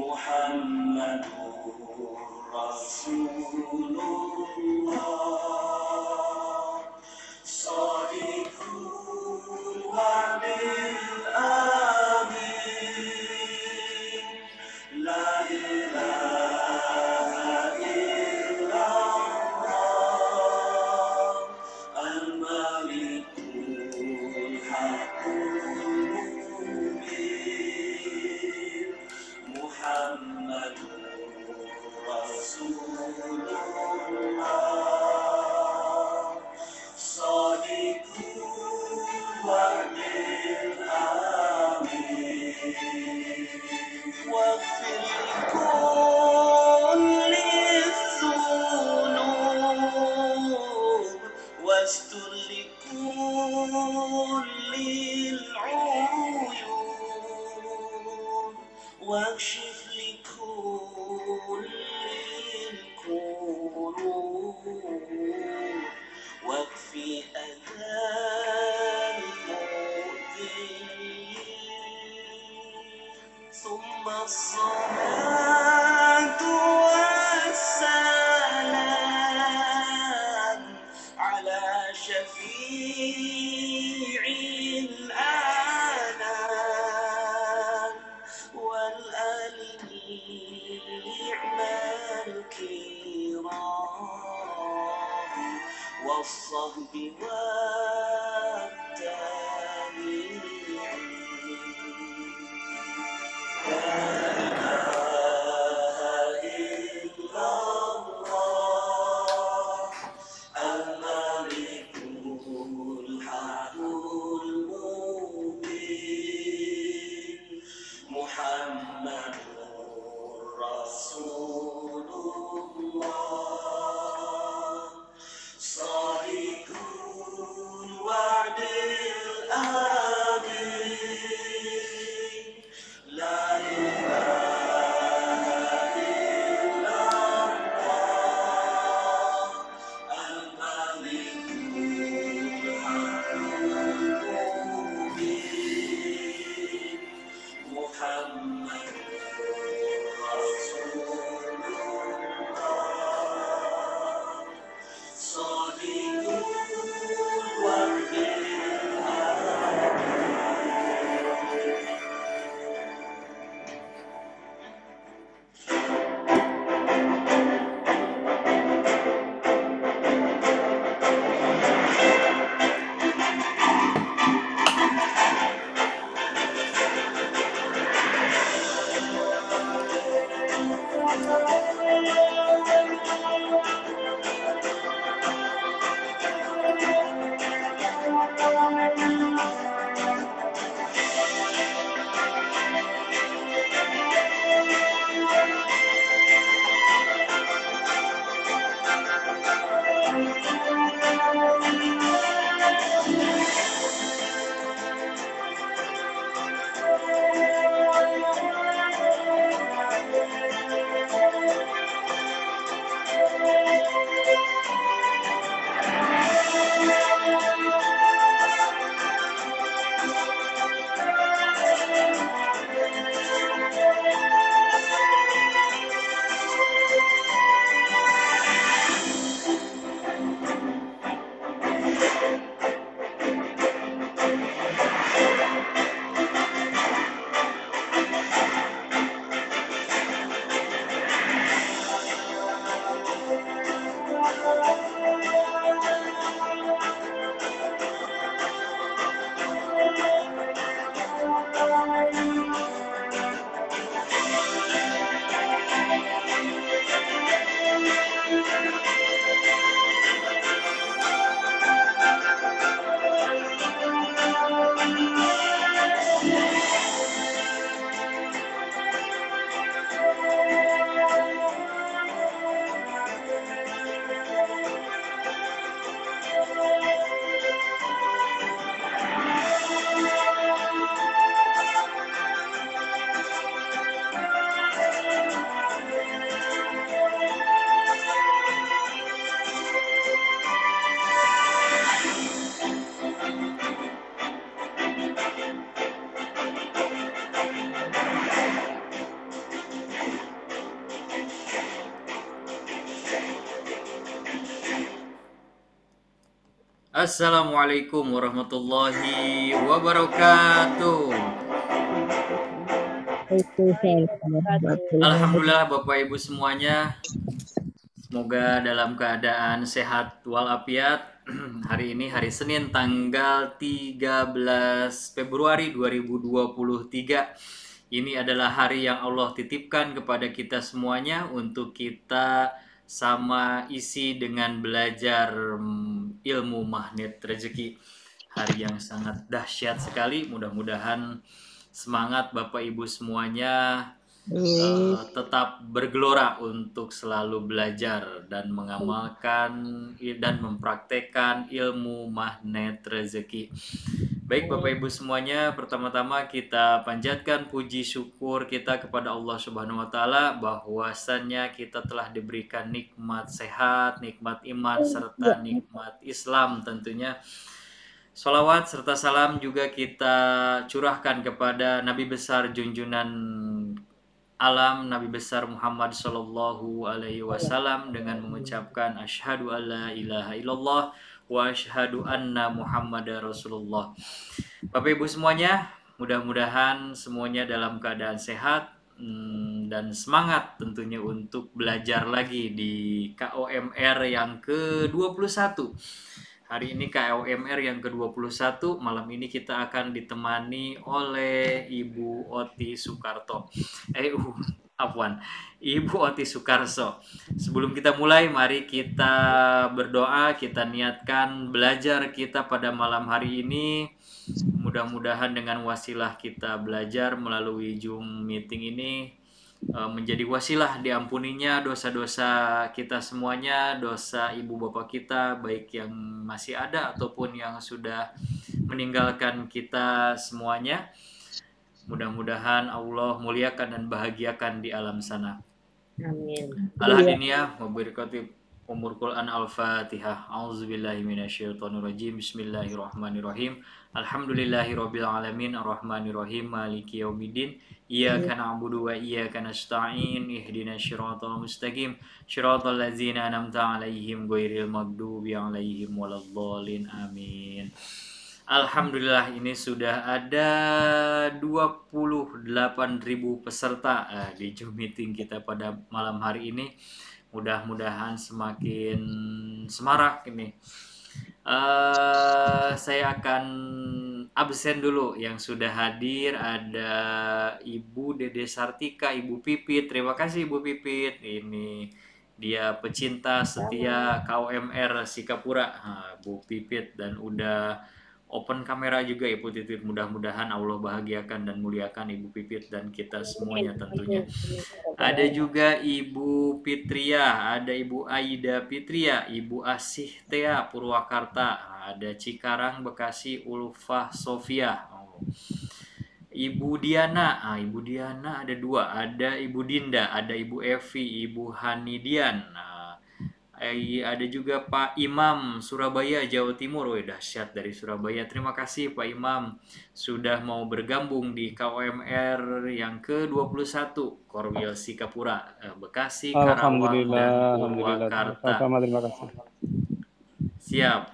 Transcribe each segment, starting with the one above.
Muhammadur Rasulullah Shadiqul wa'dil amin La ilaha illallah Al-Malikul Haqqul Mubin Muhammadur Rasulullah Shadiqul wa'dil amin واغفر لكل الذنوب واستر لكل العيوب واكشف لكل الكروب واكفي أذى ثم الصلاة والسلام على شفيع الأنام والآل النعم الكرام والصحب والتابعين Assalamualaikum warahmatullahi wabarakatuh. Alhamdulillah Bapak Ibu semuanya, semoga dalam keadaan sehat walafiat. Hari ini hari Senin tanggal 13 Februari 2023. Ini adalah hari yang Allah titipkan kepada kita semuanya untuk kita sama isi dengan belajar ilmu magnet rezeki. Hari yang sangat dahsyat sekali. Mudah-mudahan semangat Bapak Ibu semuanya tetap bergelora untuk selalu belajar dan mengamalkan dan mempraktekkan ilmu magnet rezeki. Baik Bapak Ibu semuanya, pertama-tama kita panjatkan puji syukur kita kepada Allah Subhanahu wa taala bahwasannya kita telah diberikan nikmat sehat, nikmat iman serta nikmat Islam tentunya. Salawat serta salam juga kita curahkan kepada Nabi besar junjunan alam Nabi besar Muhammad Sallallahu Alaihi Wasallam dengan mengucapkan asyhadu alla ilaha illallah wa asyhadu anna Muhammadar Rasulullah. Bapak Ibu semuanya, mudah-mudahan semuanya dalam keadaan sehat dan semangat tentunya untuk belajar lagi di KOMR yang ke-21. Hari ini KOMR yang ke-21, malam ini kita akan ditemani oleh Ibu Oti Soekarto. Ibu Oti Sukarso. Sebelum kita mulai, mari kita berdoa, kita niatkan belajar kita pada malam hari ini. Mudah-mudahan dengan wasilah kita belajar melalui Zoom meeting ini menjadi wasilah diampuninya dosa-dosa kita semuanya, dosa ibu bapak kita, baik yang masih ada ataupun yang sudah meninggalkan kita semuanya. Mudah-mudahan Allah muliakan dan bahagiakan di alam sana. Amin. Al-Hadiniyah wabarakatuh. Umur Quran Al-Fatihah. A'udzubillahi minasyaitonirrajim. Bismillahirrahmanirrahim. Alhamdulillahirabbil alamin arrahmanirrahim maliki yaumiddin. Iyyaka na'budu wa iyyaka nasta'in. Ihdinas siratal mustaqim. Siratal ladzina an'amta 'alaihim ghairil maghdubi 'alaihim waladdallin. Amin. Alhamdulillah ini sudah ada 28.000 peserta di Zoom meeting kita pada malam hari ini. Mudah-mudahan semakin semarak ini. Saya akan absen dulu. Yang sudah hadir ada Ibu Dede Sartika, Ibu Pipit. Terima kasih Ibu Pipit. Ini dia pecinta setia KOMR Sikapura, Bu Pipit, dan udah open kamera juga Ibu Pipit. Mudah-mudahan Allah bahagiakan dan muliakan Ibu Pipit dan kita semuanya tentunya. Ada juga Ibu Fitria, ada Ibu Aida Fitria, Ibu Asih Tea Purwakarta, ada Cikarang Bekasi Ulfah Sofia. Ibu Diana, Ibu Diana ada dua, ada Ibu Dinda, ada Ibu Evi, Ibu Hanidian. Ada juga Pak Imam Surabaya Jawa Timur. Dahsyat dari Surabaya. Terima kasih Pak Imam sudah mau bergabung di KOMR yang ke-21 Korwil Sikapura, Bekasi, Karawang, dan Purwakarta. Terima kasih. Siap.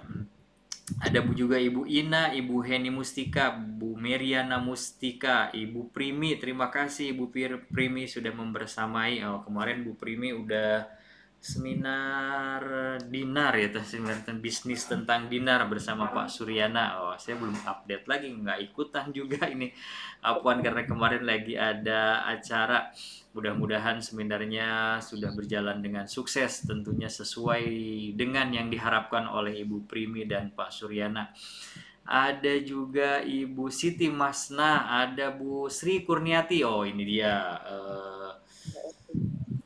Ada juga Ibu Ina, Ibu Heni Mustika, Bu Meriana Mustika, Ibu Primi. Terima kasih Ibu Primi sudah membersamai. Kemarin Bu Primi udah seminar dinar ya, seminar bisnis tentang dinar bersama Pak Suryana. Saya belum update lagi, nggak ikutan juga ini apaan karena kemarin lagi ada acara. Mudah-mudahan seminarnya sudah berjalan dengan sukses, tentunya sesuai dengan yang diharapkan oleh Ibu Primi dan Pak Suryana. Ada juga Ibu Siti Masna, ada Bu Sri Kurniati. Ini dia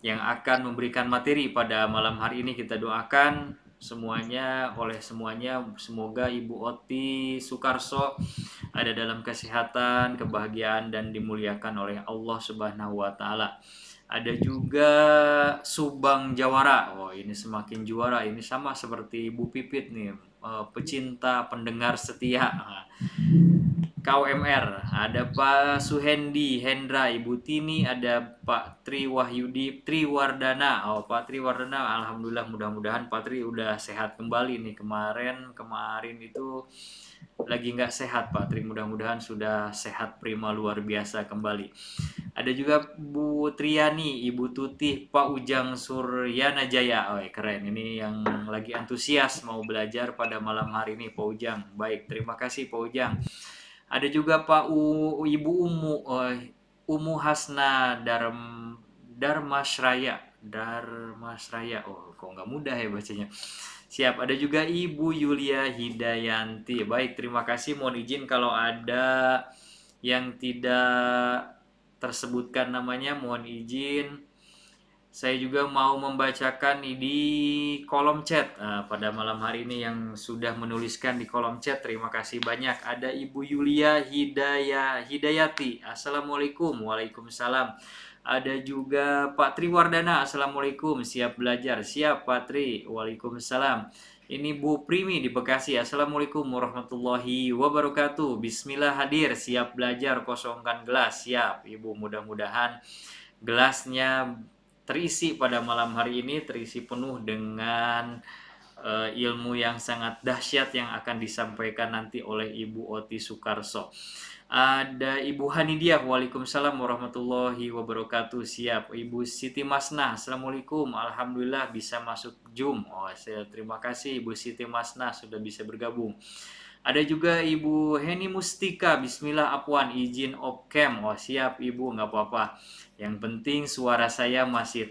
yang akan memberikan materi pada malam hari ini. Kita doakan semuanya, semoga Ibu Oti Sukarso ada dalam kesehatan, kebahagiaan, dan dimuliakan oleh Allah Subhanahu wa taala. Ada juga Subang Jawara. Ini semakin juara, ini sama seperti Ibu Pipit nih, pecinta pendengar setia. KUMR, ada Pak Suhendi Hendra, Ibu Tini, ada Pak Tri Wahyudi Triwardana. Oh, Pak Triwardana, alhamdulillah, mudah-mudahan Pak Tri udah sehat kembali nih. Kemarin itu lagi nggak sehat Pak Tri, mudah-mudahan sudah sehat prima luar biasa kembali. Ada juga Bu Triani, Ibu Tuti, Pak Ujang Suryana Jaya. Oh, keren, ini yang lagi antusias mau belajar pada malam hari ini Pak Ujang. Baik, terima kasih Pak Ujang. Ada juga Ibu Umu Hasna Darmasraya. Oh, kok nggak mudah ya bacanya. Siap, ada juga Ibu Yulia Hidayanti. Baik, terima kasih. Mohon izin kalau ada yang tidak tersebutkan namanya, mohon izin. Saya juga mau membacakan di kolom chat pada malam hari ini yang sudah menuliskan di kolom chat. Terima kasih banyak. Ada Ibu Yulia Hidayati. Assalamualaikum. Waalaikumsalam. Ada juga Pak Triwardana. Assalamualaikum. Siap belajar. Siap Pak Tri. Waalaikumsalam. Ini Bu Primi di Bekasi. Assalamualaikum warahmatullahi wabarakatuh. Bismillah hadir. Siap belajar. Kosongkan gelas. Siap Ibu. Mudah-mudahan gelasnya terisi pada malam hari ini, terisi penuh dengan ilmu yang sangat dahsyat yang akan disampaikan nanti oleh Ibu Oti Sukarso. Ada Ibu Hanidiah, waalaikumsalam warahmatullahi wabarakatuh. Siap. Ibu Siti Masnah, assalamualaikum, alhamdulillah bisa masuk Zoom. Oh, saya terima kasih Ibu Siti Masnah sudah bisa bergabung. Ada juga Ibu Heni Mustika, bismillah Apwan, izin opcam. Oh, siap Ibu, nggak apa-apa. Yang penting suara saya masih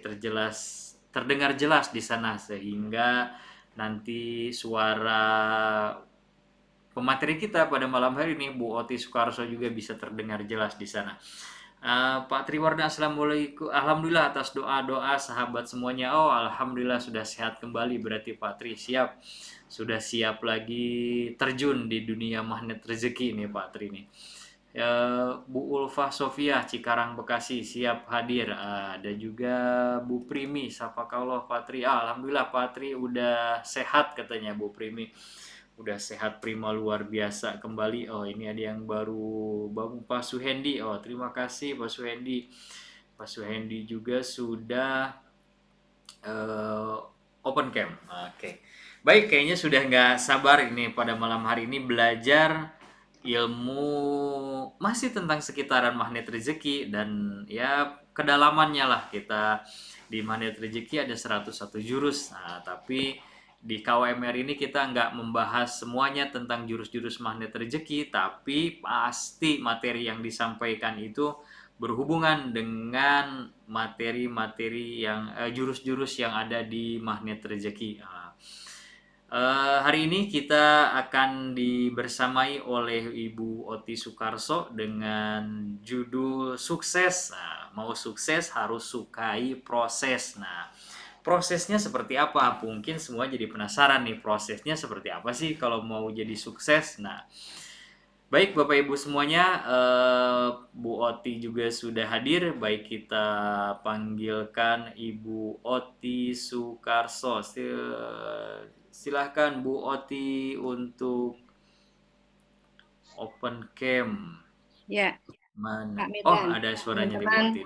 terdengar jelas di sana, sehingga nanti suara pemateri kita pada malam hari ini, Bu Oti Sukarso, juga bisa terdengar jelas di sana. Pak Triwarna, assalamualaikum. Alhamdulillah atas doa-doa sahabat semuanya. Oh, alhamdulillah sudah sehat kembali. Berarti Pak Tri siap, sudah siap lagi terjun di dunia magnet rezeki nih Pak Tri nih. Bu Ulfa Sofia Cikarang Bekasi siap hadir. Ada juga Bu Primi Sapakallah Pak Tri. Alhamdulillah Pak Tri udah sehat katanya Bu Primi. Udah sehat prima luar biasa kembali. Oh, ini ada yang baru Pak Suhendi. Oh, terima kasih Pak Suhendi. Pak Suhendi juga sudah open cam. Oke. Baik, kayaknya sudah nggak sabar ini pada malam hari ini belajar ilmu masih tentang sekitaran magnet rezeki, dan ya kedalamannya lah. Kita di magnet rezeki ada 101 jurus. Nah, tapi di KWMR ini kita nggak membahas semuanya tentang jurus-jurus magnet rezeki, tapi pasti materi yang disampaikan itu berhubungan dengan materi-materi yang jurus-jurus yang ada di magnet rezeki. Hari ini kita akan dibersamai oleh Ibu Oti Sukarso dengan judul sukses. Nah, mau sukses harus sukai proses. Nah, prosesnya seperti apa? Mungkin semua jadi penasaran nih, prosesnya seperti apa sih kalau mau jadi sukses. Nah, baik Bapak Ibu semuanya, Bu Oti juga sudah hadir. Baik, kita panggilkan Ibu Oti Sukarso. Silahkan Bu Oti untuk open cam. Ya. Mana? Pak Medan. Oh, ada suaranya di Bu Oti.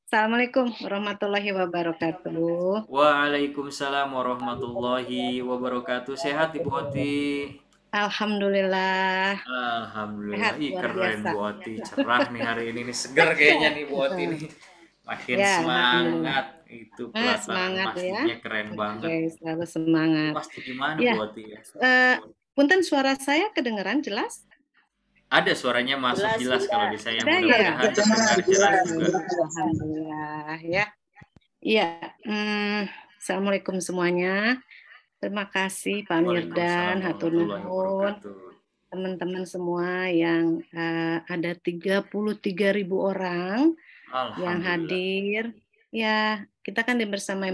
Assalamualaikum warahmatullahi wabarakatuh. Waalaikumsalam warahmatullahi wabarakatuh. Sehat Ibu Oti? Alhamdulillah. Alhamdulillah. Sehat, Ih, luar keren biasa. Bu Oti. Cerah nih hari ini nih, seger kayaknya nih Bu Oti nih. Makin Ya, semangat. Itu pelataran semangat pastinya ya. keren banget. Oke, selalu semangat. Pasti di mana Ya. Bu Oti ya? Punten, suara saya kedengeran jelas? Ada suaranya masuk jelas kalau di saya. Ada ya? Mudah-mudahan terdengar jelas juga. Alhamdulillah ya. Iya. Assalamualaikum semuanya. Terima kasih Pak Mirdan, hatur nuhun, teman-teman semua yang ada 33.000 orang yang hadir. Ya, kita kan bersama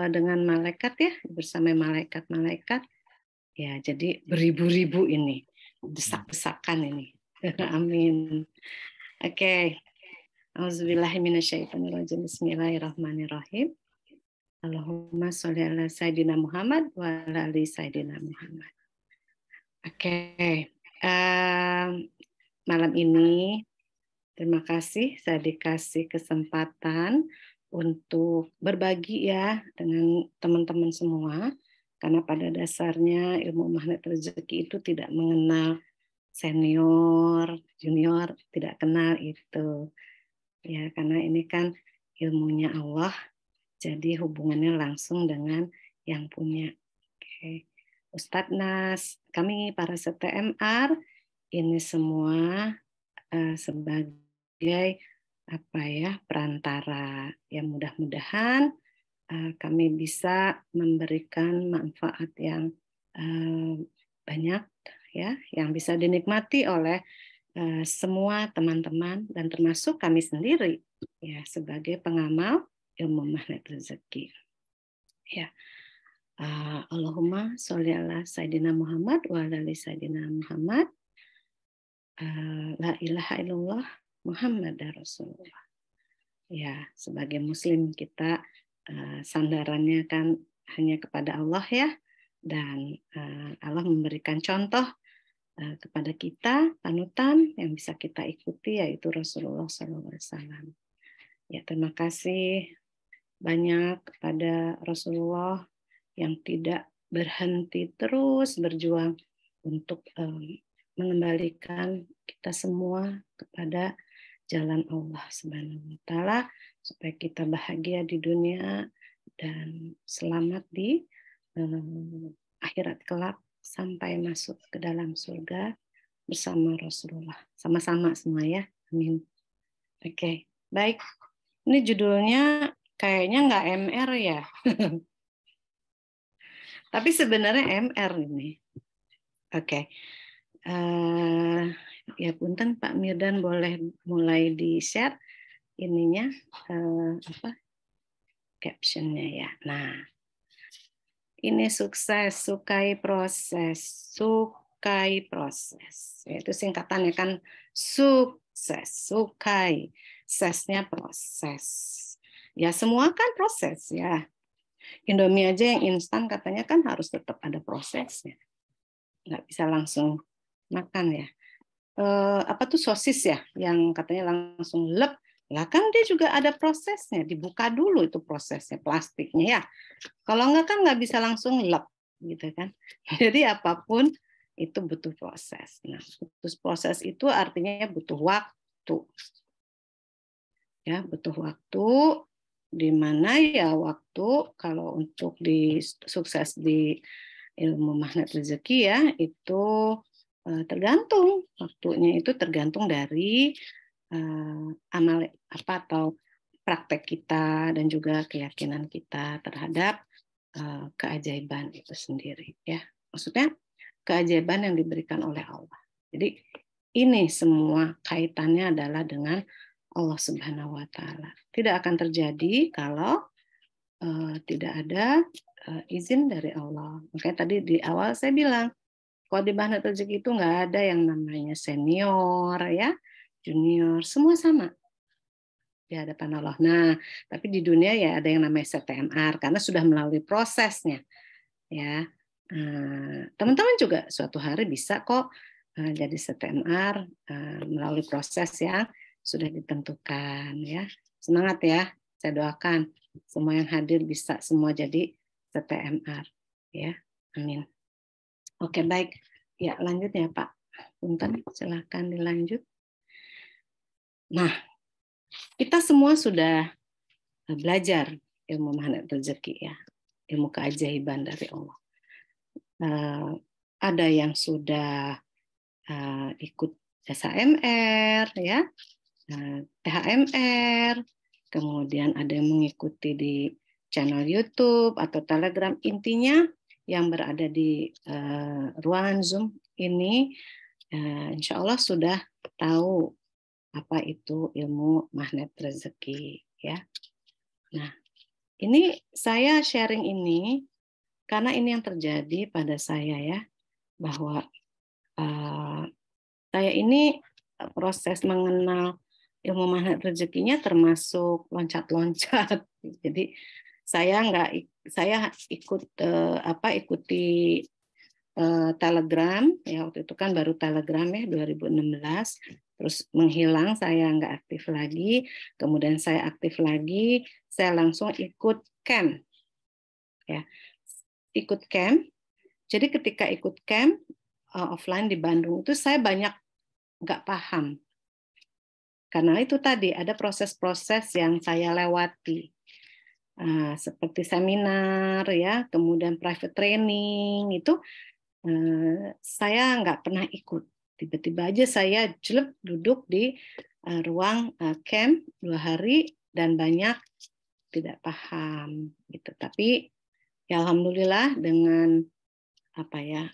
dengan malaikat ya, bersama malaikat-malaikat. Ya, jadi beribu-ribu ini, desak-desakan ini. Amin. Oke. Auzubillahiminasyaitonirrajim. Bismillahirrahmanirrahim. Allahumma sholli ala Sayyidina Muhammad wa ala ali Sayyidina Muhammad. Oke. malam ini terima kasih saya dikasih kesempatan untuk berbagi ya dengan teman-teman semua, karena pada dasarnya ilmu magnet rezeki itu tidak mengenal senior, junior, tidak kenal itu. Ya, karena ini kan ilmunya Allah, jadi hubungannya langsung dengan yang punya. Oke. Ustadz Nas, kami para CTMR ini semua sebagai perantara. Ya, mudah-mudahan kami bisa memberikan manfaat yang banyak ya, yang bisa dinikmati oleh semua teman-teman dan termasuk kami sendiri ya sebagai pengamal ilmu magnet rezeki. Ya. Allahumma sholli ala Sayyidina Muhammad wa ala ali Sayyidina Muhammad. La ilaha illallah Muhammad Rasulullah. Ya, sebagai muslim kita sandarannya kan hanya kepada Allah ya, dan Allah memberikan contoh kepada kita, panutan yang bisa kita ikuti yaitu Rasulullah SAW. Ya, terima kasih banyak kepada Rasulullah yang tidak berhenti terus berjuang untuk mengembalikan kita semua kepada jalan Allah Subhanahu wa taala supaya kita bahagia di dunia dan selamat di akhirat kelak sampai masuk ke dalam surga bersama Rasulullah. Sama-sama semua ya. Amin. Oke, baik. Ini judulnya kayaknya nggak MR ya. Tapi sebenarnya MR ini. Oke. Ya punten Pak Mirdan, boleh mulai di-share ininya captionnya ya. Nah, ini sukses, sukai proses, sukai proses. Itu singkatannya kan sukses, sukai, sesnya proses. Ya semua kan proses ya. Indomie aja yang instan katanya kan harus tetap ada prosesnya. Nggak bisa langsung makan ya. Apa tuh sosis ya yang katanya langsung lep. Lah kan dia juga ada prosesnya, dibuka dulu itu prosesnya, plastiknya ya. Kalau enggak kan nggak bisa langsung lep gitu kan. Jadi apapun itu butuh proses. Nah, butuh proses itu artinya butuh waktu. Ya, butuh waktu, di mana ya waktu kalau untuk sukses di ilmu magnet rezeki ya itu tergantung, waktunya itu tergantung dari amal apa atau praktek kita dan juga keyakinan kita terhadap keajaiban itu sendiri ya. Maksudnya keajaiban yang diberikan oleh Allah. Jadi ini semua kaitannya adalah dengan Allah Subhanahu wa taala. Tidak akan terjadi kalau tidak ada izin dari Allah. Makanya tadi di awal saya bilang, kalau di magnet rezeki itu nggak ada yang namanya senior ya, junior, semua sama di hadapan Allah. Nah, tapi di dunia ya ada yang namanya CTMR karena sudah melalui prosesnya. Ya, teman-teman juga suatu hari bisa kok jadi CTMR melalui proses yang sudah ditentukan ya. Semangat ya, saya doakan semua yang hadir bisa semua jadi CTMR ya. Amin. Oke, baik. Ya, lanjut ya Pak. Punten, silakan dilanjut. Nah, kita semua sudah belajar ilmu magnet rezeki ya, ilmu keajaiban dari Allah. Ada yang sudah ikut SHMR ya, THMR, kemudian ada yang mengikuti di channel YouTube atau Telegram. Intinya yang berada di ruangan Zoom ini, insya Allah sudah tahu apa itu ilmu magnet rezeki ya. Nah, ini saya sharing ini karena ini yang terjadi pada saya ya, bahwa saya ini proses mengenal ilmu magnet rezekinya termasuk loncat-loncat. Jadi saya ikuti Telegram, ya waktu itu kan baru Telegram ya 2016, terus menghilang, saya nggak aktif lagi, kemudian saya aktif lagi, saya langsung ikut camp, ya ikut camp. Jadi ketika ikut camp offline di Bandung itu saya banyak nggak paham, karena itu tadi ada proses-proses yang saya lewati. Seperti seminar ya, kemudian private training itu saya nggak pernah ikut. Tiba-tiba aja saya jelek duduk di ruang camp 2 hari dan banyak tidak paham gitu. Tapi ya alhamdulillah dengan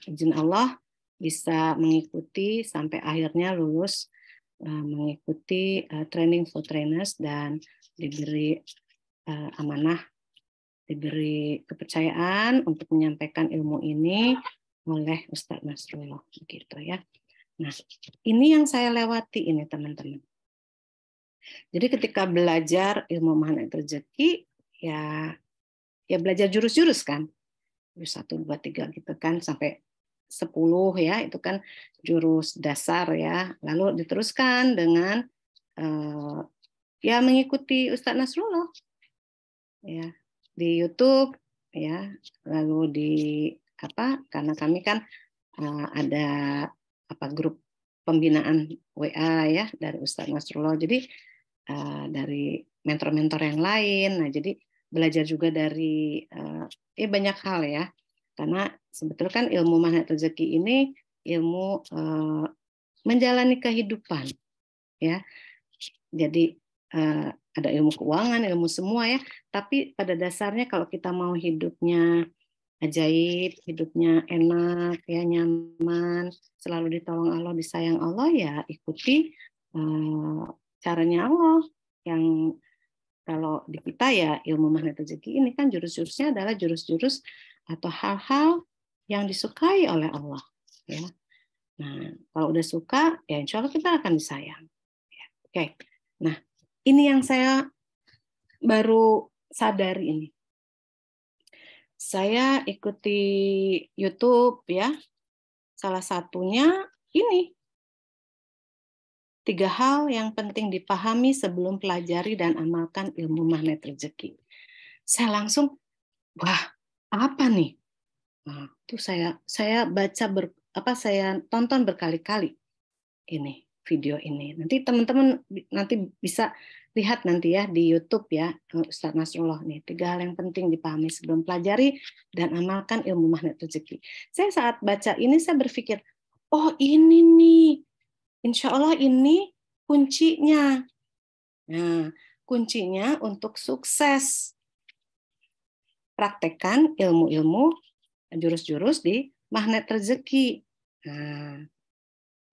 izin Allah bisa mengikuti sampai akhirnya lulus mengikuti training for trainers dan diberi amanah, diberi kepercayaan untuk menyampaikan ilmu ini oleh Ustadz Nasrullah, begitu ya. Nah, ini yang saya lewati ini teman-teman. Jadi ketika belajar ilmu magnet rezeki, ya belajar jurus-jurus kan, 1, 2, 3 gitu kan sampai 10 ya, itu kan jurus dasar ya. Lalu diteruskan dengan ya mengikuti Ustadz Nasrullah. Ya, di YouTube ya, lalu di karena kami kan ada grup pembinaan WA ya dari Ustadz Nasrullah, jadi dari mentor-mentor yang lain. Nah, jadi belajar juga dari banyak hal ya, karena sebetulnya kan ilmu magnet rezeki ini ilmu menjalani kehidupan ya. Jadi ada ilmu keuangan, ilmu semua ya. Tapi pada dasarnya kalau kita mau hidupnya ajaib, hidupnya enak, ya nyaman, selalu ditolong Allah, disayang Allah, ya ikuti caranya Allah. Yang kalau di kita ya ilmu magnet rezeki ini kan jurus-jurusnya adalah jurus-jurus atau hal-hal yang disukai oleh Allah. Ya. Nah, kalau udah suka, ya insya Allah kita akan disayang. Ya. Oke. Nah, ini yang saya baru sadari ini. Saya ikuti YouTube ya. Salah satunya ini. 3 hal yang penting dipahami sebelum pelajari dan amalkan ilmu magnet rezeki. Saya langsung, wah, apa nih? Nah, itu saya baca saya tonton berkali-kali ini video ini. Nanti teman-teman nanti bisa lihat nanti ya di YouTube ya, Ustadz Nasrullah nih, 3 hal yang penting dipahami sebelum pelajari dan amalkan ilmu magnet rezeki. Saya saat baca ini saya berpikir, oh ini nih, insya Allah ini kuncinya. Nah, kuncinya untuk sukses. Praktekkan ilmu-ilmu, jurus-jurus di magnet rezeki.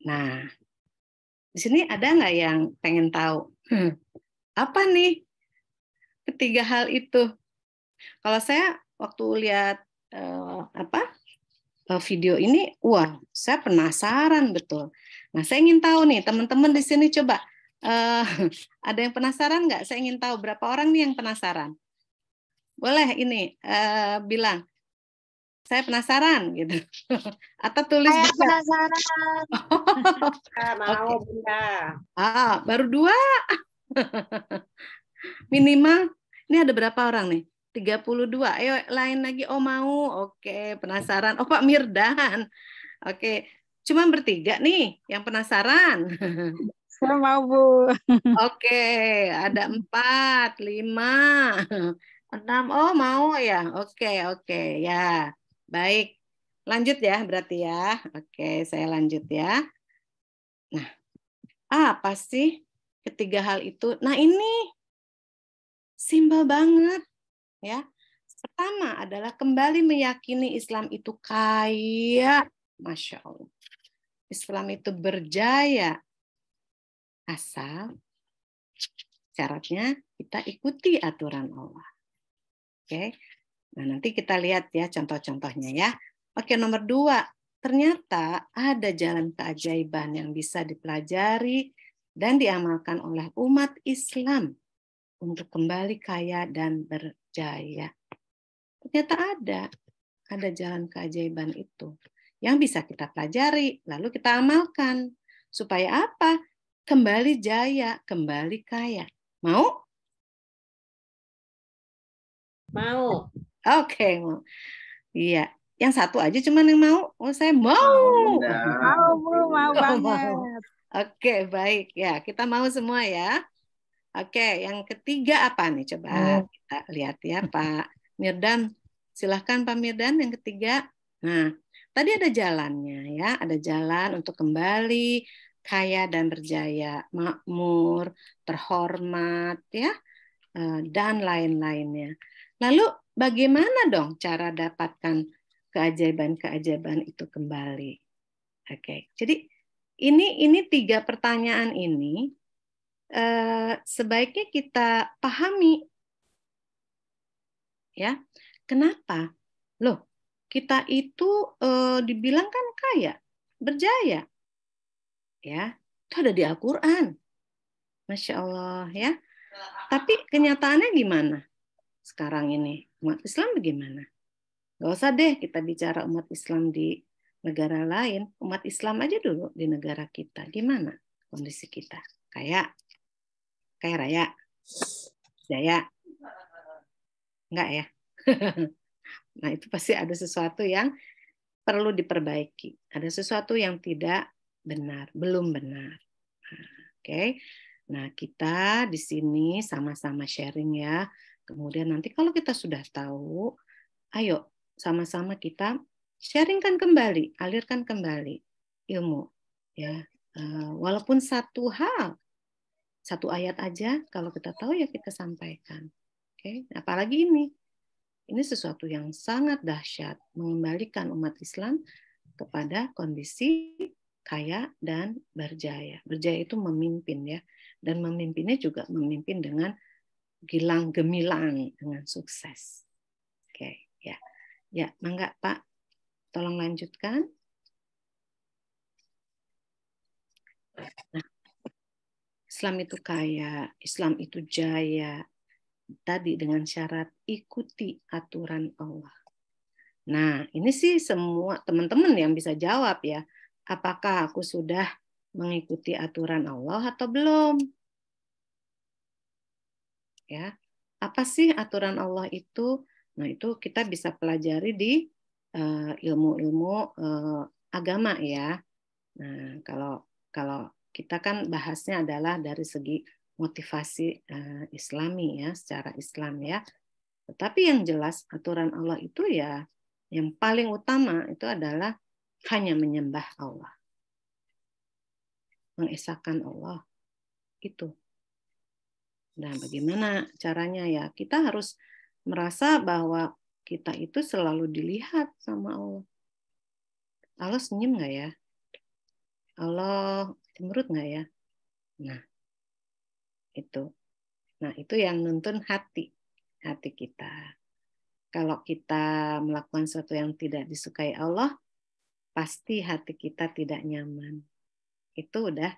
Nah, di sini ada nggak yang pengen tahu? Apa nih 3 hal itu? Kalau saya waktu lihat video ini, wah, saya penasaran betul. Nah, saya ingin tahu nih, teman-teman di sini coba ada yang penasaran nggak? Saya ingin tahu berapa orang nih yang penasaran. Boleh ini bilang, saya penasaran gitu. Atau tulis saya juga. Penasaran. Mau, Bunda. Baru 2. Minimal. Ini ada berapa orang nih? 32. Ayo lain lagi. Oh mau. Oke, penasaran. Oh Pak Mirdan. Oke. Cuma bertiga nih yang penasaran. Saya mau, Bu. Oke, ada 4, 5, 6. Oh mau ya. Oke ya. Baik. Lanjut ya berarti ya. Oke, saya lanjut ya. Nah, apa sih 3 hal itu? Nah, ini simpel banget ya. Pertama adalah kembali meyakini Islam itu kaya, Masya Allah. Islam itu berjaya. Asal syaratnya kita ikuti aturan Allah. Oke. Nah, nanti kita lihat ya contoh-contohnya ya. Oke, nomor 2. Ternyata ada jalan keajaiban yang bisa dipelajari dan diamalkan oleh umat Islam untuk kembali kaya dan berjaya. Ternyata ada jalan keajaiban itu yang bisa kita pelajari, lalu kita amalkan. Supaya apa? Kembali jaya, kembali kaya. Mau? Mau. Oke, mau. Iya. Yang satu aja cuman yang mau. Oh, saya mau. Mau, Bu. Mau Oh, banget. mau. Oke, baik. Ya, kita mau semua ya. Oke, yang ketiga apa nih? Coba kita lihat ya, Pak Mirdan. Silahkan Pak Mirdan, yang ketiga. Nah, tadi ada jalannya ya. Ada jalan untuk kembali kaya dan berjaya, makmur, terhormat ya, dan lain-lainnya. Lalu bagaimana dong cara dapatkan keajaiban-keajaiban itu kembali? Oke, jadi ini 3 pertanyaan ini sebaiknya kita pahami, ya. Kenapa? Loh, kita itu dibilang kan kaya, berjaya, ya. Itu ada di Al-Quran, Masya Allah ya. Tapi kenyataannya gimana? Sekarang ini umat Islam bagaimana? Gak usah deh kita bicara umat Islam di negara lain. Umat Islam aja dulu di negara kita. Gimana kondisi kita? Kaya raya? Jaya? Enggak ya? Nah itu pasti ada sesuatu yang perlu diperbaiki. Ada sesuatu yang tidak benar, belum benar. Oke. Nah kita di sini sama-sama sharing ya. Kemudian nanti kalau kita sudah tahu, ayo sama-sama kita sharingkan kembali, alirkan kembali ilmu, ya. Walaupun satu hal, satu ayat aja, kalau kita tahu ya kita sampaikan. Oke, apalagi ini sesuatu yang sangat dahsyat, mengembalikan umat Islam kepada kondisi kaya dan berjaya. Berjaya itu memimpin ya, dan memimpinnya juga memimpin dengan gilang gemilang, dengan sukses. Oke, ya. Ya, mangga Pak, tolong lanjutkan. Nah, Islam itu kaya, Islam itu jaya. Tadi dengan syarat ikuti aturan Allah. Nah, ini sih semua teman-teman yang bisa jawab ya. Apakah aku sudah mengikuti aturan Allah atau belum? Ya. Apa sih aturan Allah itu? Nah, itu kita bisa pelajari di ilmu-ilmu agama ya. Nah, kalau kita kan bahasnya adalah dari segi motivasi Islami ya, secara Islam ya. Tetapi yang jelas aturan Allah itu ya yang paling utama itu adalah hanya menyembah Allah. Mengesahkan Allah. Itu. Nah, bagaimana caranya ya? Kita harus merasa bahwa kita itu selalu dilihat sama Allah. Allah senyum nggak ya? Allah cemberut nggak ya? Nah, itu. Nah, itu yang nuntun hati kita. Kalau kita melakukan sesuatu yang tidak disukai Allah, pasti hati kita tidak nyaman. Itu udah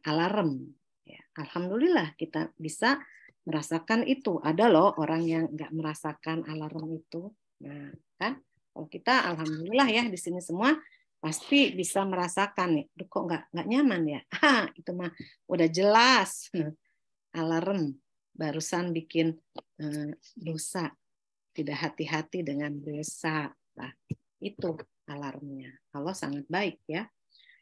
alarm. Ya, alhamdulillah kita bisa merasakan itu. Ada loh orang yang nggak merasakan alarm itu. Nah, kan? Kalau kita alhamdulillah ya di sini semua pasti bisa merasakan nih. Duh, kok nggak nyaman ya? Itu mah udah jelas alarm. Barusan bikin dosa. Tidak hati-hati dengan dosa. Nah, itu alarmnya. Allah sangat baik ya.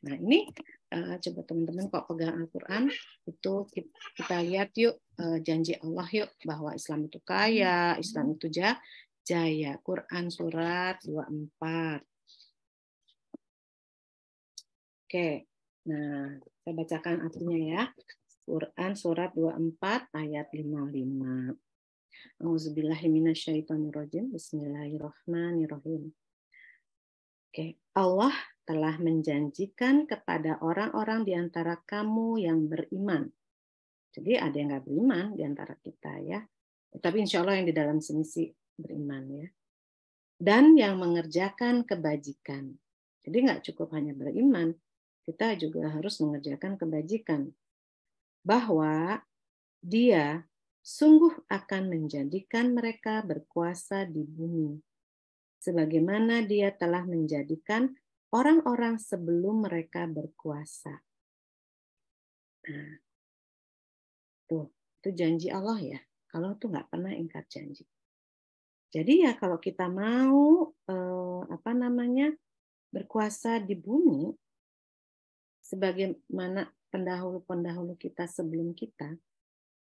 Nah, ini coba teman-teman kok pegang Al-Quran, itu kita lihat yuk janji Allah yuk bahwa Islam itu kaya, Islam itu jaya. Quran surat 24. Oke, nah saya bacakan artinya ya. Quran surat 24 ayat 55. Auzubillahiminasyaitonirrajim. Bismillahirrahmanirrahim. Oke, Allah telah menjanjikan kepada orang-orang di antara kamu yang beriman. Jadi ada yang nggak beriman di antara kita ya. Tapi insya Allah yang di dalam sini sih beriman ya. Dan yang mengerjakan kebajikan. Jadi nggak cukup hanya beriman, kita juga harus mengerjakan kebajikan. Bahwa Dia sungguh akan menjadikan mereka berkuasa di bumi sebagaimana Dia telah menjadikan orang-orang sebelum mereka berkuasa. Nah, itu janji Allah ya. Allah tuh nggak pernah ingkar janji. Jadi ya kalau kita mau berkuasa di bumi, sebagaimana pendahulu-pendahulu kita sebelum kita,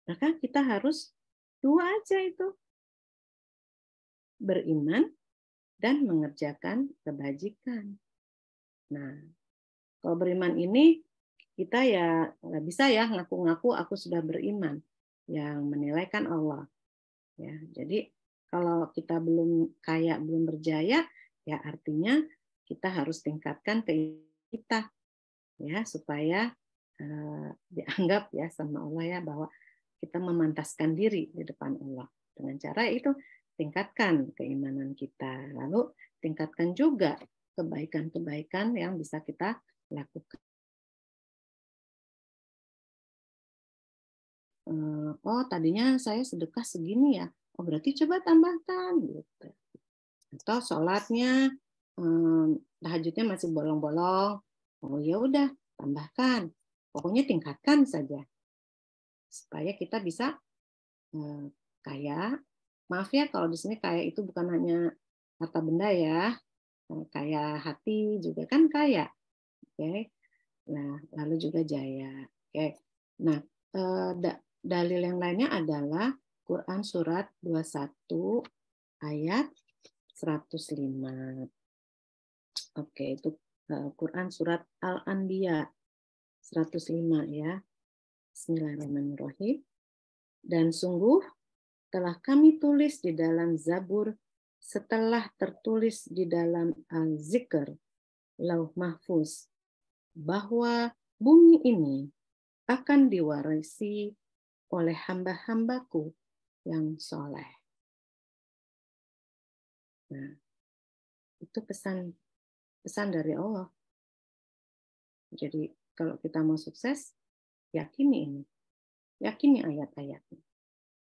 maka kita harus dua aja itu, beriman dan mengerjakan kebajikan. Nah, kalau beriman ini kita ya nggak bisa ya ngaku-ngaku aku sudah beriman, yang menilai kan Allah. Ya, jadi kalau kita belum kaya, belum berjaya, ya artinya kita harus tingkatkan keimanan kita, ya supaya dianggap ya sama Allah ya bahwa kita memantaskan diri di depan Allah. Dengan cara itu tingkatkan keimanan kita, lalu tingkatkan juga kebaikan-kebaikan yang bisa kita lakukan. Oh tadinya saya sedekah segini ya, oh berarti coba tambahkan gitu. Atau sholatnya tahajudnya masih bolong-bolong, oh ya udah tambahkan, pokoknya tingkatkan saja supaya kita bisa kaya. Maaf ya kalau di sini kaya itu bukan hanya harta benda ya, kaya hati juga kan kaya. Oke. Nah lalu juga jaya. Oke. Nah dalil yang lainnya adalah Quran surat 21 ayat 105. Oke, itu Quran surat Al-Anbiya 105 ya. Bismillahirrahmanirrahim. Dan sungguh telah kami tulis di dalam Zabur setelah tertulis di dalam Al-Zikr, Lauh Mahfuz, bahwa bumi ini akan diwarisi oleh hamba-hambaku yang soleh. Nah, itu pesan dari Allah. Jadi kalau kita mau sukses, yakini ini. Yakini ayat-ayatnya.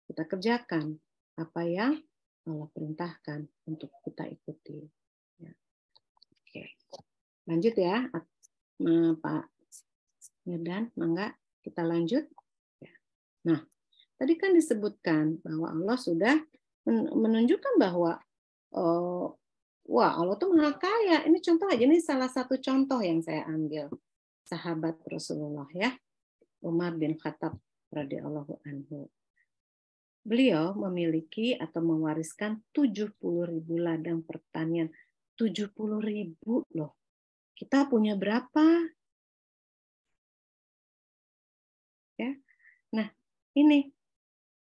Kita kerjakan apa yang Allah perintahkan untuk kita ikuti. Ya. Oke. Lanjut ya, Pak Mirdan, mangga kita lanjut. Ya. Nah, tadi kan disebutkan bahwa Allah sudah menunjukkan bahwa wah, Allah tuh maha kaya. Ini contoh aja, ini salah satu contoh yang saya ambil. Sahabat Rasulullah ya, Umar bin Khattab radhiyallahu anhu. Beliau memiliki atau mewariskan 70.000 ladang pertanian. 70.000 loh. Kita punya berapa? Ya. Nah, ini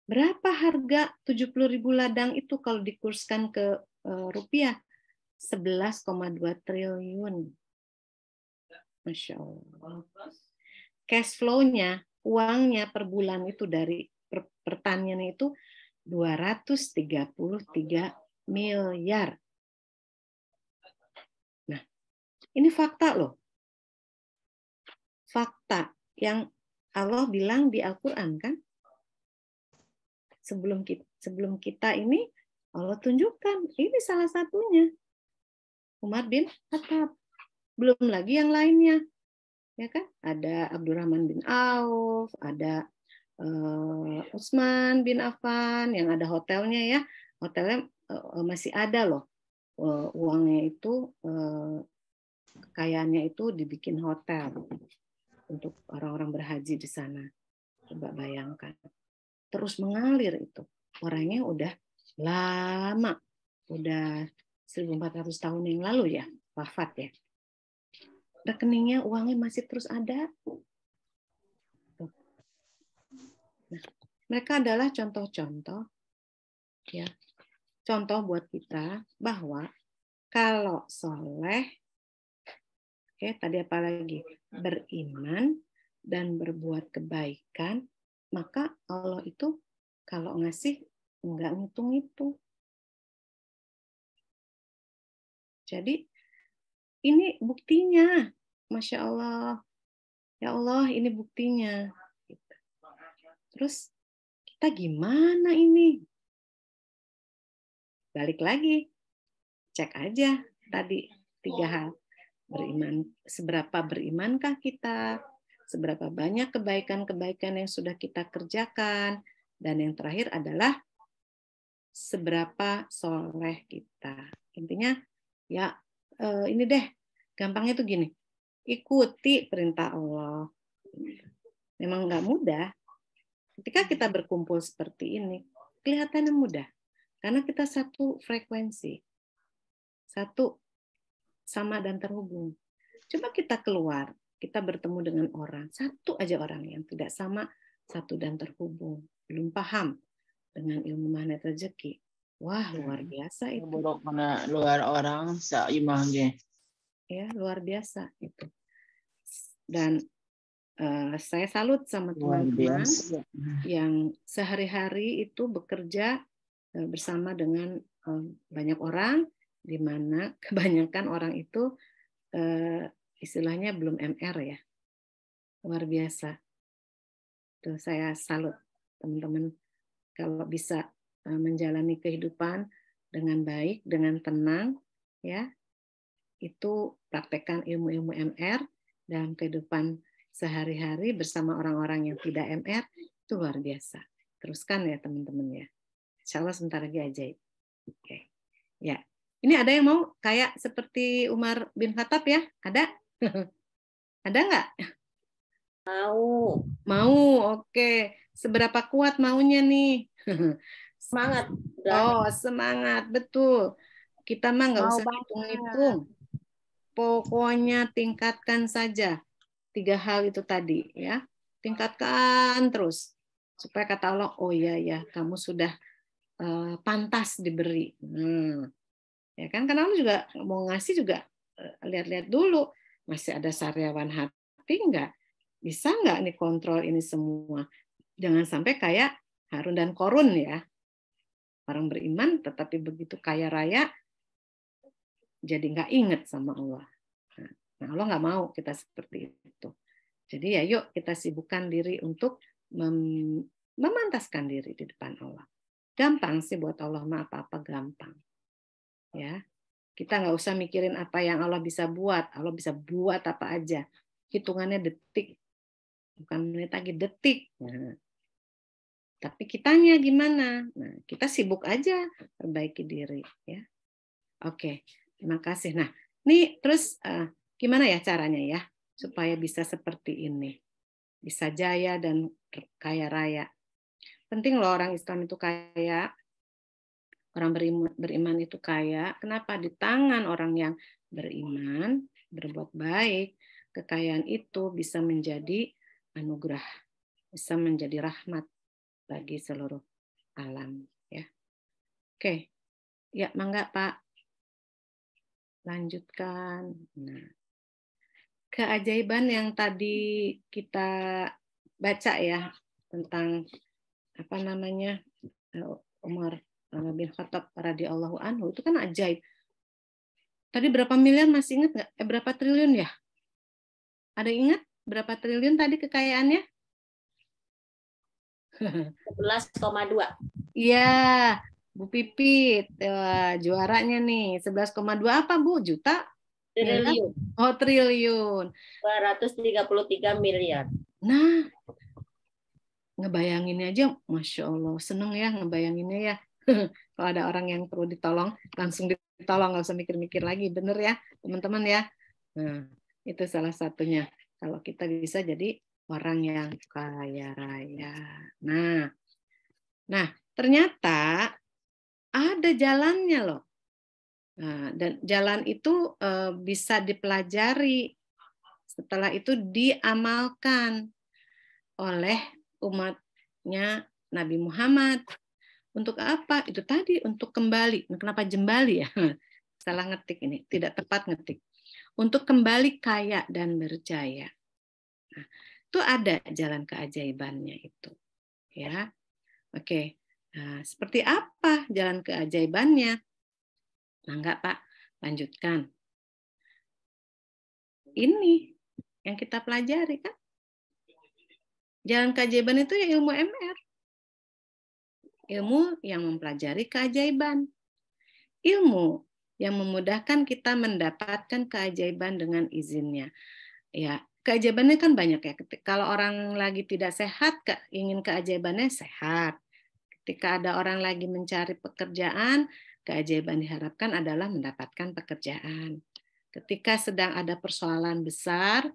berapa harga 70.000 ladang itu kalau dikurskan ke rupiah? 11,2 triliun. Masya Allah. Cash flow-nya, uangnya per bulan itu dari pertanian itu 233 miliar. Nah, ini fakta loh. Fakta yang Allah bilang di Al-Quran kan. Sebelum kita ini Allah tunjukkan, ini salah satunya. Umar bin Khattab. Belum lagi yang lainnya. Ya kan? Ada Abdurrahman bin Auf, ada Utsman bin Affan yang ada hotelnya ya. Hotelnya masih ada loh. Uangnya itu kekayaannya itu dibikin hotel untuk orang-orang berhaji di sana. Coba bayangkan. Terus mengalir itu. Orangnya udah lama. Udah 1400 tahun yang lalu ya, wafat ya. Rekeningnya uangnya masih terus ada. Nah, mereka adalah contoh-contoh ya. Contoh buat kita bahwa kalau soleh, oke, tadi apa lagi? Beriman dan berbuat kebaikan, maka Allah itu kalau ngasih enggak ngitung-ngitung. Jadi ini buktinya. Masya Allah. Ya Allah, ini buktinya. Terus kita gimana ini? Balik lagi. cek aja tadi 3 hal. Beriman, seberapa berimankah kita? Seberapa banyak kebaikan-kebaikan yang sudah kita kerjakan? Dan yang terakhir adalah seberapa soleh kita. Intinya ya ini deh, gampangnya tuh gini, ikuti perintah Allah. Memang nggak mudah. Ketika kita berkumpul seperti ini, kelihatannya mudah. Karena kita satu frekuensi. Satu sama dan terhubung. Coba kita keluar, kita bertemu dengan orang. Satu aja orang yang tidak sama, satu dan terhubung. Belum paham dengan ilmu magnet rezeki. Wah, luar biasa itu. Buruk mana luar orang sa imahnya. Ya, luar biasa itu. Dan saya salut sama teman-teman yang sehari-hari itu bekerja bersama dengan banyak orang, di mana kebanyakan orang itu istilahnya belum MR ya. Luar biasa. Tuh, saya salut teman-teman kalau bisa menjalani kehidupan dengan baik, dengan tenang, ya. Itu praktekkan ilmu-ilmu MR dalam kehidupan sehari-hari bersama orang-orang yang tidak MR, itu luar biasa. Teruskan ya teman-teman ya. Insya Allah sebentar lagi ajaib. Oke. Ya. Ini ada yang mau kayak seperti Umar bin Khattab ya? Ada? Ada nggak? Mau. Mau, oke. Seberapa kuat maunya nih? Semangat. Oh, semangat. Betul. Kita mah nggak usah hitung-hitung. Pokoknya tingkatkan saja 3 hal itu tadi ya. Tingkatkan terus supaya kata Allah, oh iya ya, kamu sudah pantas diberi. Ya kan, karena Allah juga mau ngasih juga lihat-lihat dulu masih ada sariawan hati nggak, bisa nggak nih kontrol ini semua. Jangan sampai kayak Harun dan Korun ya, orang beriman tetapi begitu kaya raya jadi nggak inget sama Allah. Nah, Allah nggak mau kita seperti itu. Jadi ya yuk kita sibukkan diri untuk memantaskan diri di depan Allah. Gampang sih buat Allah mah, apa-apa gampang. Ya, kita nggak usah mikirin apa yang Allah bisa buat. Allah bisa buat apa aja. Hitungannya detik, bukan menit lagi, detik. Nah, tapi kitanya gimana? Nah, kita sibuk aja perbaiki diri. Ya, oke. Terima kasih. Nah, ini terus gimana ya caranya ya supaya bisa seperti ini, bisa jaya dan kaya raya. Penting loh orang Islam itu kaya. Orang beriman itu kaya. Kenapa? Di tangan orang yang beriman, berbuat baik, kekayaan itu bisa menjadi anugerah, bisa menjadi rahmat bagi seluruh alam. Ya, oke, ya mangga Pak, lanjutkan. Nah, keajaiban yang tadi kita baca ya tentang apa namanya Umar bin Khattab radhiyallahu anhu itu kan ajaib. Tadi berapa miliar masih ingat nggak? Berapa triliun ya? Ada ingat berapa triliun tadi kekayaannya? 11,2. Iya, Bu Pipit juaranya nih. 11,2 apa Bu? Juta? Triliun. Oh, triliun. 233 miliar. Nah, ngebayanginnya aja, Masya Allah. Seneng ya ngebayanginnya ya. Kalau ada orang yang perlu ditolong, langsung ditolong, nggak usah mikir-mikir lagi, bener ya teman-teman ya. Nah, itu salah satunya. Kalau kita bisa jadi orang yang kaya raya. Nah, ternyata ada jalannya loh. Nah, dan jalan itu bisa dipelajari. Setelah itu diamalkan oleh umatnya Nabi Muhammad. Untuk apa? Itu tadi, untuk kembali. Kenapa jembali ya? Salah ngetik ini, tidak tepat ngetik. Untuk kembali kaya dan berjaya. Nah, itu ada jalan keajaibannya itu. Ya, oke. Nah, seperti apa jalan keajaibannya? Nah, enggak Pak, lanjutkan. Ini yang kita pelajari kan? Jalan keajaiban itu ya ilmu MR. Ilmu yang mempelajari keajaiban. Ilmu yang memudahkan kita mendapatkan keajaiban dengan izinnya. Ya, keajaibannya kan banyak ya. Kalau orang lagi tidak sehat, ingin keajaibannya sehat. Ketika ada orang lagi mencari pekerjaan, keajaiban diharapkan adalah mendapatkan pekerjaan. Ketika sedang ada persoalan besar,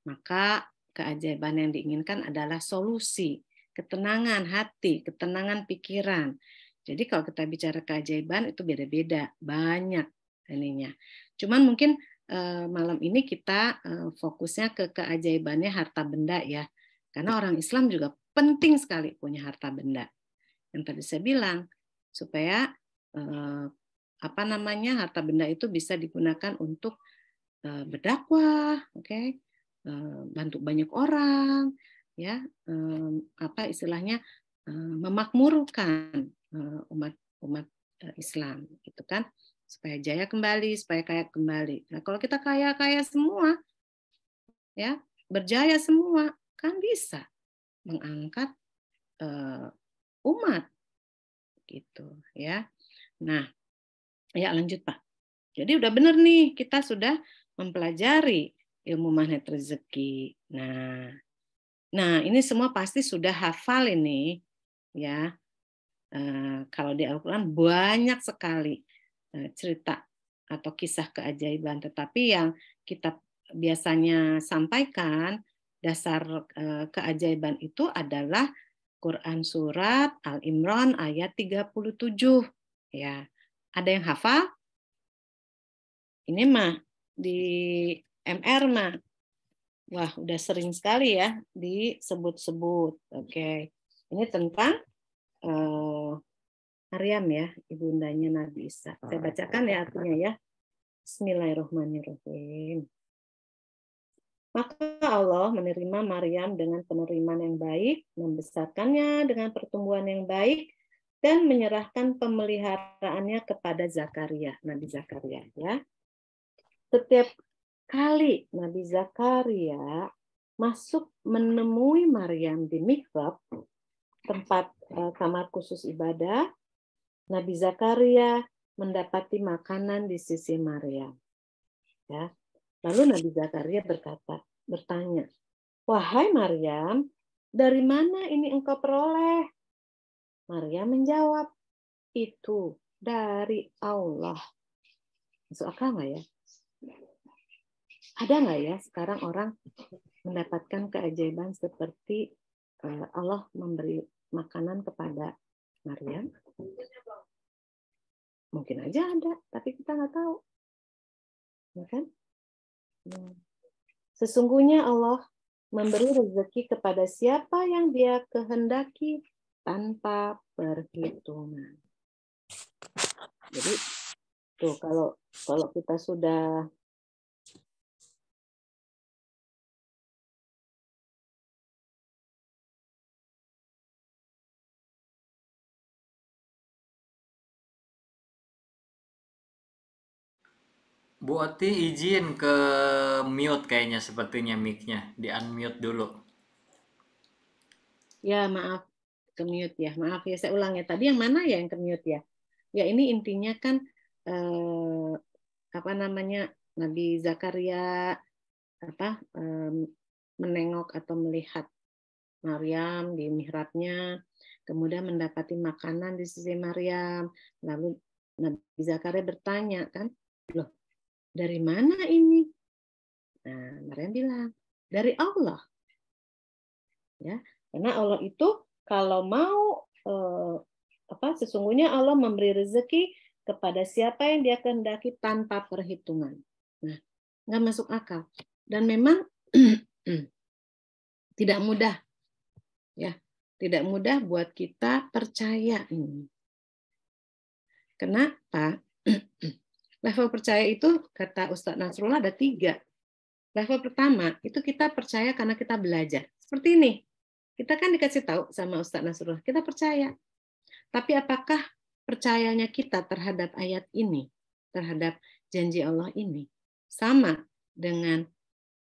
maka keajaiban yang diinginkan adalah solusi, ketenangan hati, ketenangan pikiran. Jadi kalau kita bicara keajaiban itu beda-beda, banyak ininya. Cuman mungkin malam ini kita fokusnya ke keajaibannya harta benda ya. Karena orang Islam juga penting sekali punya harta benda. Yang tadi saya bilang supaya harta benda itu bisa digunakan untuk berdakwah, oke? Bantu banyak orang, ya, istilahnya memakmurkan umat Islam, gitu kan, supaya jaya kembali, supaya kaya kembali. Nah, kalau kita kaya semua, ya, berjaya semua, kan bisa mengangkat umat, gitu, ya. Nah, ya lanjut Pak. Jadi udah benar nih, kita sudah mempelajari ilmu magnet rezeki. Nah, ini semua pasti sudah hafal ini, ya. Kalau di Al-Quran banyak sekali cerita atau kisah keajaiban, tetapi yang kita biasanya sampaikan dasar keajaiban itu adalah Quran surat Al-Imran ayat 37. Ya, ada yang hafal? Ini mah di MR mah, wah udah sering sekali ya disebut-sebut. Oke, ini tentang Maryam ya, ibundanya Nabi Isa. Saya bacakan ya artinya ya. Bismillahirrahmanirrahim. Maka Allah menerima Maryam dengan penerimaan yang baik, membesarkannya dengan pertumbuhan yang baik, dan menyerahkan pemeliharaannya kepada Zakaria, Nabi Zakaria ya. Setiap kali Nabi Zakaria masuk menemui Maryam di mihrab, tempat kamar khusus ibadah, Nabi Zakaria mendapati makanan di sisi Maryam. Ya. Lalu Nabi Zakaria bertanya, "Wahai Maryam, dari mana ini engkau peroleh?" Maryam menjawab, "Itu dari Allah." Masuk akal nggak ya? Ada nggak ya sekarang orang mendapatkan keajaiban seperti Allah memberi makanan kepada Maryam? Mungkin aja ada, tapi kita nggak tahu. Ya kan? Sesungguhnya Allah memberi rezeki kepada siapa yang Dia kehendaki tanpa perhitungan. Jadi tuh kalau kita sudah Bu Oti izin ke mute kayaknya, sepertinya mic-nya di unmute dulu. Ya, maaf, ke mute ya. Maaf ya, saya ulang ya. Tadi yang mana ya yang ke mute ya? Ya, ini intinya kan Nabi Zakaria menengok atau melihat Maryam di mihrabnya, kemudian mendapati makanan di sisi Maryam. Lalu Nabi Zakaria bertanya kan, "Loh, dari mana ini?" Nah, Maryam bilang, "Dari Allah." Ya, karena Allah itu kalau mau sesungguhnya Allah memberi rezeki kepada siapa yang Dia kehendaki tanpa perhitungan. Nah, nggak masuk akal. Dan memang tidak mudah, ya, tidak mudah buat kita percaya ini. Kenapa? Level percaya itu kata Ustadz Nasrullah ada 3. Level pertama itu kita percaya karena kita belajar. Seperti ini. Kita kan dikasih tahu sama Ustadz Nasrullah, kita percaya. Tapi apakah percayanya kita terhadap ayat ini, terhadap janji Allah ini, sama dengan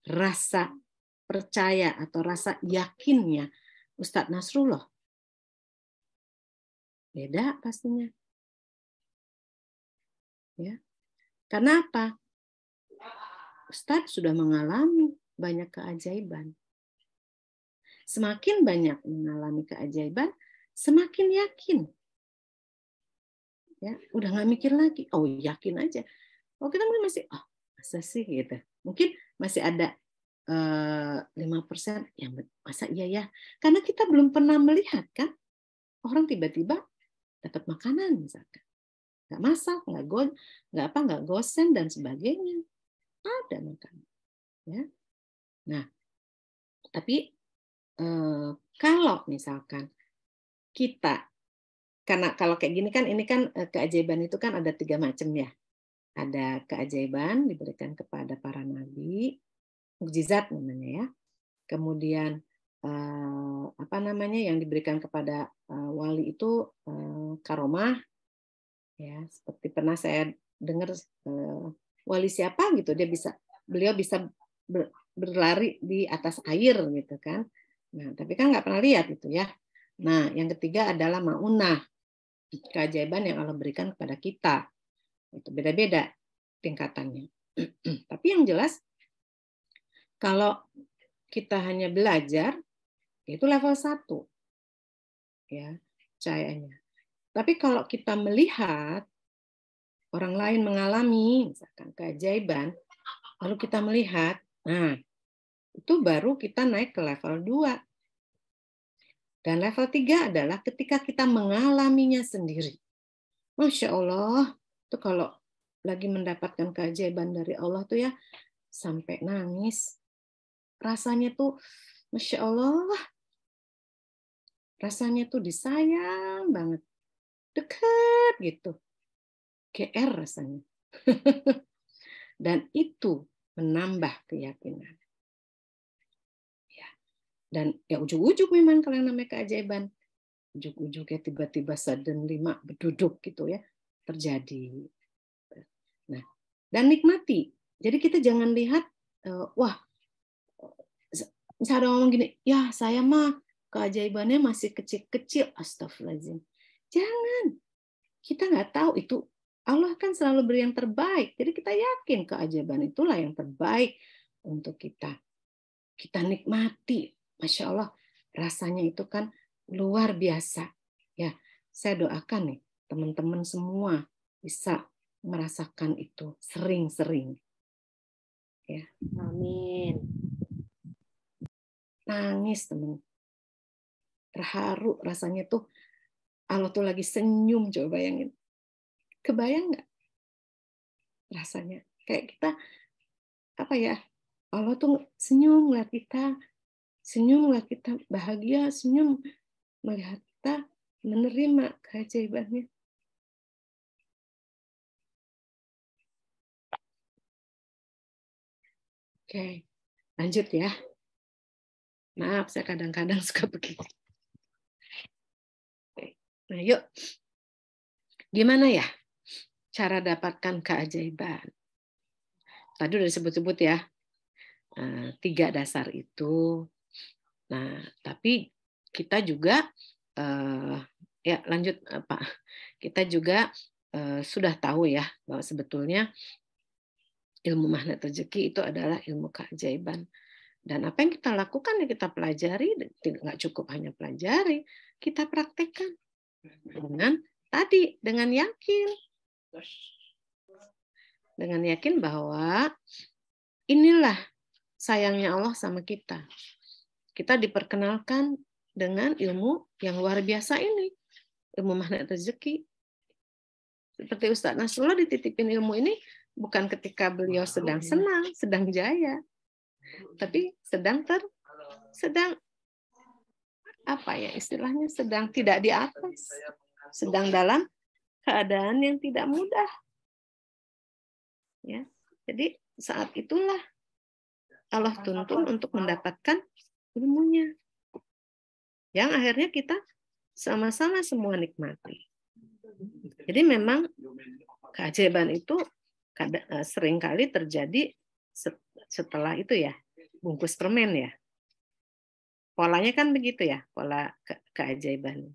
rasa percaya atau rasa yakinnya Ustadz Nasrullah? Beda pastinya. Ya. Karena apa? Ustadz sudah mengalami banyak keajaiban. Semakin banyak mengalami keajaiban, semakin yakin. Ya, udah nggak mikir lagi. Oh, yakin aja. Oh, kita mungkin masih, oh, masa sih gitu. Mungkin masih ada 5%. Ya, masa iya ya? Karena kita belum pernah melihat kan, orang tiba-tiba dapat makanan misalkan. Nggak masak, nggak gosen dan sebagainya. Ada makanan. Ya. Nah, tapi kalau misalkan kita, karena kalau kayak gini kan, ini kan keajaiban itu kan ada 3 macam ya. Ada keajaiban diberikan kepada para nabi, mukjizat namanya ya. Kemudian apa namanya yang diberikan kepada wali itu karomah, ya. Seperti pernah saya dengar wali siapa gitu, beliau bisa berlari di atas air gitu kan. Nah, tapi kan nggak pernah lihat itu ya. Nah, yang ketiga adalah maunah, keajaiban yang Allah berikan kepada kita. Itu beda-beda tingkatannya. Tapi yang jelas, kalau kita hanya belajar, itu level 1. Ya, cahayanya. Tapi kalau kita melihat orang lain mengalami, misalkan keajaiban, lalu kita melihat, nah, itu baru kita naik ke level 2. Dan level 3 adalah ketika kita mengalaminya sendiri. Masya Allah, itu kalau lagi mendapatkan keajaiban dari Allah tuh ya, sampai nangis. Rasanya tuh, Masya Allah, rasanya tuh disayang banget. Dekat gitu. GR rasanya. Dan itu menambah keyakinan. Dan ya ujuk-ujuk memang kalau yang namanya keajaiban. Ujuk-ujuknya tiba-tiba sudden 5 berduduk gitu ya. Terjadi. Nah, dan nikmati. Jadi kita jangan lihat, wah, misalnya ada ngomong gini, ya saya mah keajaibannya masih kecil-kecil. Astagfirullahaladzim. Jangan. Kita nggak tahu itu. Allah kan selalu beri yang terbaik. Jadi kita yakin keajaiban itulah yang terbaik untuk kita. Kita nikmati. Masya Allah, rasanya itu kan luar biasa. Ya, saya doakan nih teman-teman semua bisa merasakan itu sering-sering. Ya. Amin. Nangis teman. Terharu rasanya tuh Allah tuh lagi senyum, coba bayangin. Kebayang nggak rasanya? Kayak kita apa ya? Allah tuh senyum ngeliat kita. Senyum melihat kita bahagia, senyum melihat kita menerima keajaibannya. Oke, lanjut ya. Maaf, saya kadang-kadang suka begitu. Nah, yuk. Gimana ya cara dapatkan keajaiban? Tadi udah disebut-sebut ya. 3 dasar itu. Nah, tapi kita juga ya lanjut Pak. Kita juga sudah tahu ya bahwa sebetulnya ilmu magnet rezeki itu adalah ilmu keajaiban. Dan apa yang kita lakukan ya kita pelajari, nggak cukup hanya pelajari, kita praktekkan dengan yakin bahwa inilah sayangnya Allah sama kita. Kita diperkenalkan dengan ilmu yang luar biasa ini, ilmu magnet rezeki. Seperti Ustadz Nasrullah dititipin ilmu ini bukan ketika beliau sedang senang, sedang jaya, tapi sedang apa ya istilahnya, sedang tidak di atas, sedang dalam keadaan yang tidak mudah. Ya, jadi saat itulah Allah tuntun untuk mendapatkan ilmunya, yang akhirnya kita sama-sama semua nikmati. Jadi memang keajaiban itu seringkali terjadi setelah itu ya, bungkus permen ya. Polanya kan begitu ya, pola keajaiban.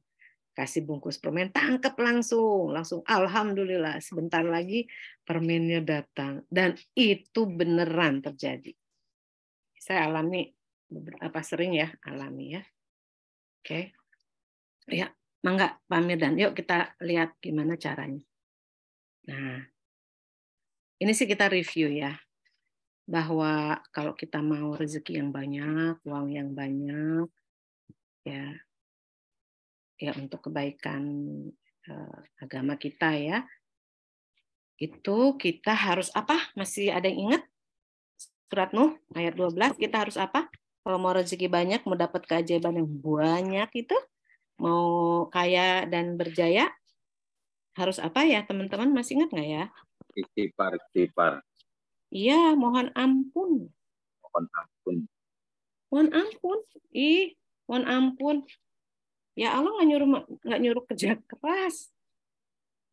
kasih bungkus permen, tangkap langsung alhamdulillah sebentar lagi permennya datang, dan itu beneran terjadi. Saya alami beberapa, sering ya alami ya. Oke. Ya, mangga Pak Mirdan, yuk kita lihat gimana caranya. Nah, ini sih kita review ya, bahwa kalau kita mau rezeki yang banyak, uang yang banyak, ya untuk kebaikan agama kita ya, itu kita harus apa? Masih ada yang ingat? Surat Nuh ayat 12, kita harus apa? Kalau mau rezeki banyak, mau dapat keajaiban yang banyak itu, mau kaya dan berjaya, harus apa ya teman-teman? Masih ingat nggak ya? Istighfar. Iya, mohon ampun. Mohon ampun. Mohon ampun. Mohon ampun. Ya Allah nggak nyuruh kerja keras.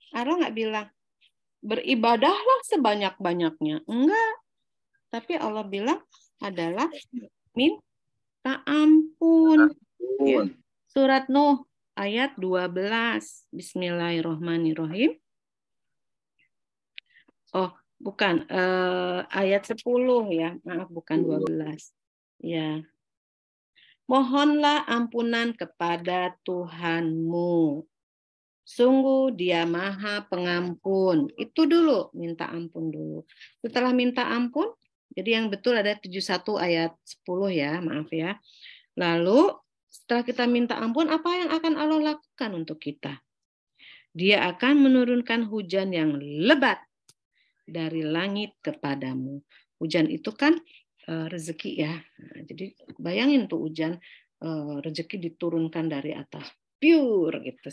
Allah nggak bilang beribadahlah sebanyak-banyaknya. Enggak. Tapi Allah bilang adalah minta ampun. Ya. Surat Nuh ayat 12. Bismillahirrahmanirrahim. Oh, bukan. Ayat 10 ya. Maaf, bukan 12. Ya. Mohonlah ampunan kepada Tuhanmu. Sungguh Dia Maha Pengampun. Itu dulu, minta ampun dulu. Setelah minta ampun, jadi yang betul ada 71 ayat 10 ya, maaf ya. Lalu setelah kita minta ampun, apa yang akan Allah lakukan untuk kita? Dia akan menurunkan hujan yang lebat dari langit kepadamu. Hujan itu kan rezeki ya. Nah, jadi bayangin tuh hujan, rezeki diturunkan dari atas, pure gitu,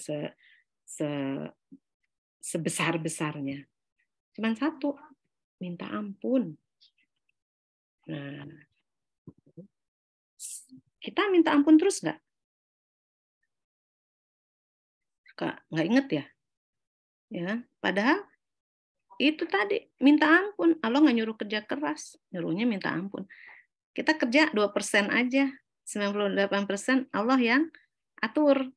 sebesar-besarnya. Cuman satu, minta ampun. Nah, kita minta ampun terus nggak? Nggak inget ya? Ya, padahal itu tadi minta ampun. Allah nggak nyuruh kerja keras, nyuruhnya minta ampun. Kita kerja 2% aja, 98% Allah yang atur.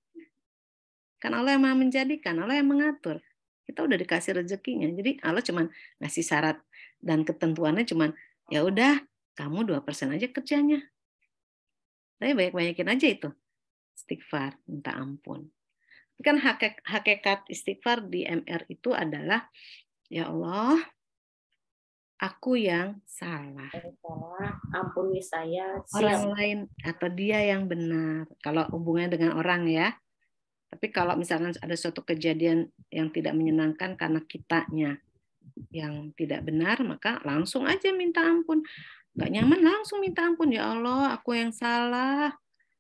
Kan Allah yang Maha menjadikan, Allah yang mengatur. Kita udah dikasih rezekinya. Jadi Allah cuma ngasih syarat dan ketentuannya cuma ya udah kamu 2% aja kerjanya. Tapi banyak-banyakin aja itu. Istighfar, minta ampun. Kan hakikat istighfar di MR itu adalah ya Allah, aku yang salah. Ampuni saya. Orang lain atau dia yang benar. Kalau hubungannya dengan orang ya. Tapi kalau misalkan ada suatu kejadian yang tidak menyenangkan karena kitanya yang tidak benar, maka langsung aja minta ampun. Nggak nyaman, langsung minta ampun. Ya Allah, aku yang salah.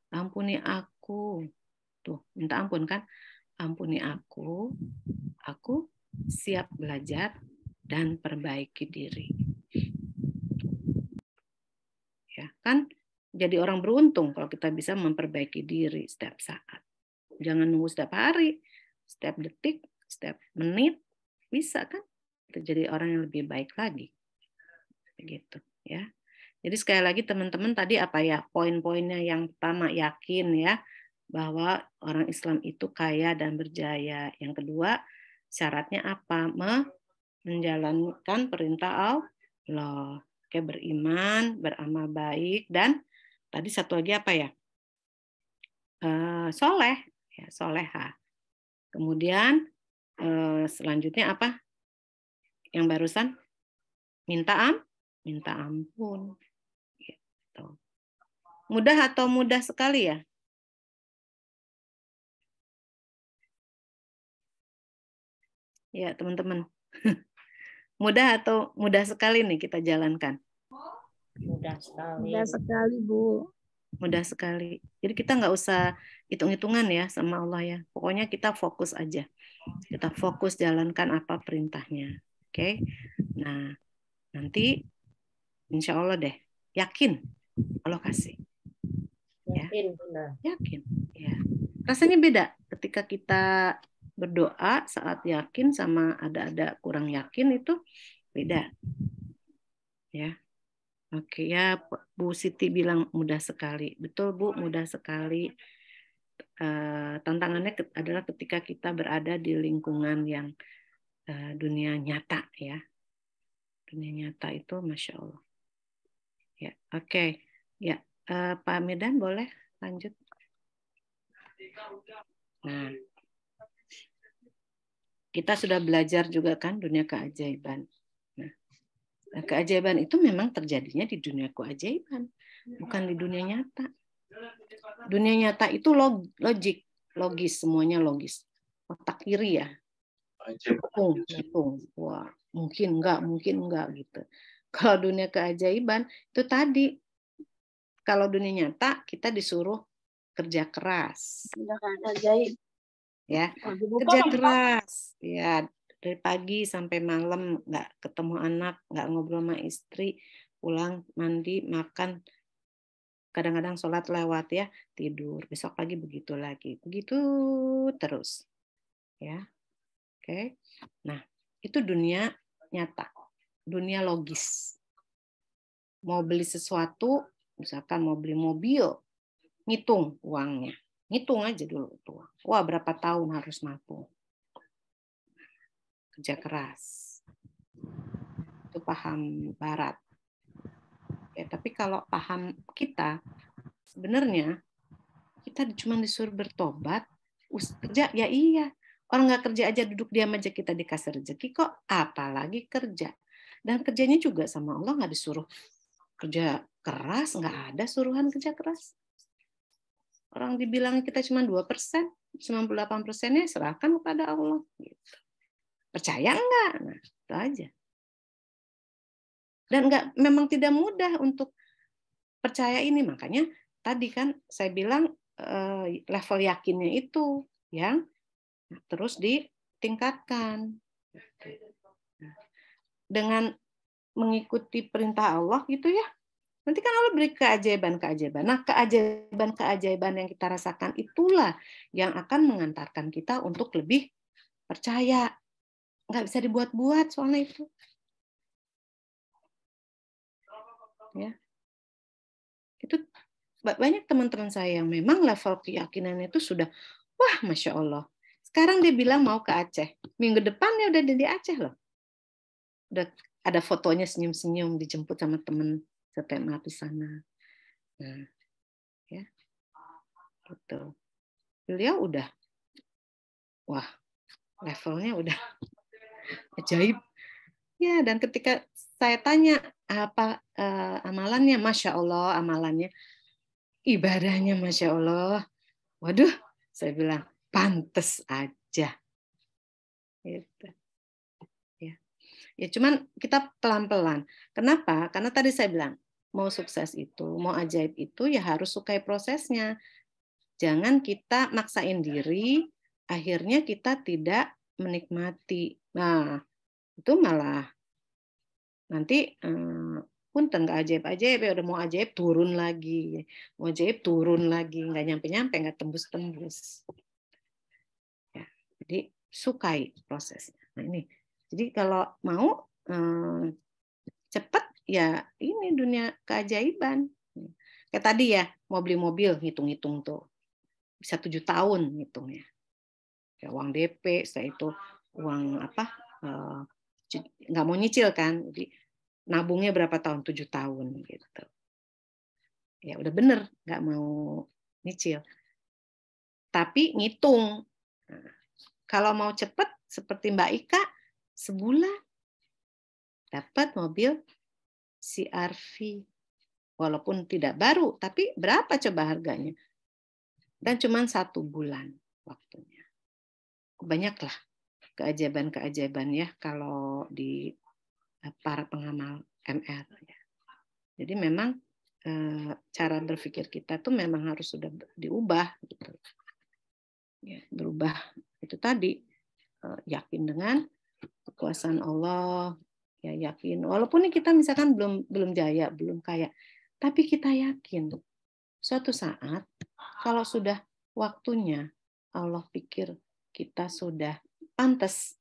Ampuni aku. Tuh, minta ampun kan? Ampuni aku siap belajar dan perbaiki diri. Ya kan? Jadi orang beruntung kalau kita bisa memperbaiki diri setiap saat. Jangan nunggu setiap hari, setiap detik, setiap menit, bisa kan? Kita jadi orang yang lebih baik lagi. Begitu ya. Jadi sekali lagi teman-teman tadi apa ya? Poin-poinnya yang pertama, yakin ya bahwa orang Islam itu kaya dan berjaya. Yang kedua, syaratnya apa? Menjalankan perintah Allah. Oke, beriman, beramal baik, dan tadi satu lagi apa ya? Soleh, ya, soleha. Kemudian selanjutnya apa? Yang barusan minta ampun. Gitu. Mudah atau mudah sekali ya? Ya teman-teman. Mudah atau mudah sekali nih kita jalankan? Mudah sekali. Mudah sekali, Bu. Mudah sekali. Jadi kita nggak usah hitung-hitungan ya sama Allah ya. Pokoknya kita fokus aja. Kita fokus jalankan apa perintahnya. Oke. Nah, nanti insya Allah deh. Yakin Allah kasih. Yakin, benar. Yakin. Ya. Rasanya beda ketika kita berdoa saat yakin sama ada kurang yakin, itu beda. Ya. Oke ya, Bu Siti bilang mudah sekali. Betul Bu, mudah sekali. tantangannya adalah ketika kita berada di lingkungan yang dunia nyata ya. Dunia nyata itu Masya Allah. Ya, oke. Ya, Pak Medan boleh lanjut. Nah, kita sudah belajar juga kan dunia keajaiban. Nah, keajaiban itu memang terjadinya di dunia keajaiban, bukan di dunia nyata. Dunia nyata itu logis, semuanya logis. Otak kiri ya. Hitung. Wah, mungkin enggak gitu. Kalau dunia keajaiban itu tadi, kalau dunia nyata kita disuruh kerja keras. Ya, kerja keras. Ya, dari pagi sampai malam nggak ketemu anak, nggak ngobrol sama istri, pulang mandi, makan, kadang-kadang sholat lewat ya, tidur, besok pagi begitu lagi, begitu terus. Ya, oke. Nah, itu dunia nyata, dunia logis. Mau beli sesuatu, misalkan mau beli mobil, ngitung uangnya. Ngitung aja dulu tuh. Wah, berapa tahun harus nabung. Kerja keras. Itu paham barat. Ya, tapi kalau paham kita, sebenarnya kita cuma disuruh bertobat, kerja ya iya. Orang nggak kerja aja duduk diam aja kita dikasih rezeki kok, apalagi kerja. Dan kerjanya juga sama Allah nggak disuruh kerja keras, nggak ada suruhan kerja keras. Orang dibilang kita cuma 2%, 98%-nya serahkan kepada Allah. Gitu. Percaya enggak? Nah, itu aja. Dan memang tidak mudah untuk percaya ini. Makanya tadi kan saya bilang level yakinnya itu yang terus ditingkatkan. Dengan mengikuti perintah Allah gitu ya. Nanti kan Allah beri keajaiban-keajaiban. Nah, keajaiban-keajaiban yang kita rasakan itulah yang akan mengantarkan kita untuk lebih percaya. Nggak bisa dibuat-buat soalnya itu. Ya. Itu banyak teman-teman saya yang memang level keyakinannya itu sudah, wah Masya Allah. Sekarang dia bilang mau ke Aceh. Minggu depannya udah di Aceh loh. Udah ada fotonya senyum-senyum dijemput sama teman setema di sana. Nah, ya, gitu. Beliau udah, wah, levelnya udah ajaib. Ya, dan ketika saya tanya apa amalannya, Masya Allah, amalannya, ibadahnya Masya Allah. Waduh, saya bilang pantes aja. Gitu. Ya, cuman kita pelan-pelan. Kenapa? Karena tadi saya bilang, mau sukses itu, mau ajaib itu ya harus sukai prosesnya. Jangan kita maksain diri, akhirnya kita tidak menikmati. Nah, itu malah nanti punten nggak ajaib-ajaib, ya udah mau ajaib turun lagi. Mau ajaib turun lagi, nggak nyampe-nyampe, nggak tembus-tembus. Ya, jadi sukai prosesnya. Nah, ini. Jadi kalau mau cepat, ya ini dunia keajaiban. Kayak tadi ya, mau beli mobil, hitung-hitung tuh. Bisa 7 tahun ngitungnya. Ya, uang DP, setelah itu uang apa, nggak mau nyicil kan. Jadi nabungnya berapa tahun? 7 tahun gitu. Ya udah bener, nggak mau nyicil. Tapi ngitung. Nah, kalau mau cepat, seperti Mbak Ika, sebulan dapat mobil CR-V. Walaupun tidak baru, tapi berapa coba harganya? Dan cuma 1 bulan waktunya. Banyaklah keajaiban-keajaiban ya kalau di para pengamal MR. Jadi memang cara berpikir kita tuh memang harus sudah diubah. Gitu. Ya, berubah itu tadi, yakin dengan kekuasaan Allah, ya yakin walaupun kita misalkan belum jaya, belum kaya, tapi kita yakin suatu saat kalau sudah waktunya Allah pikir kita sudah pantas,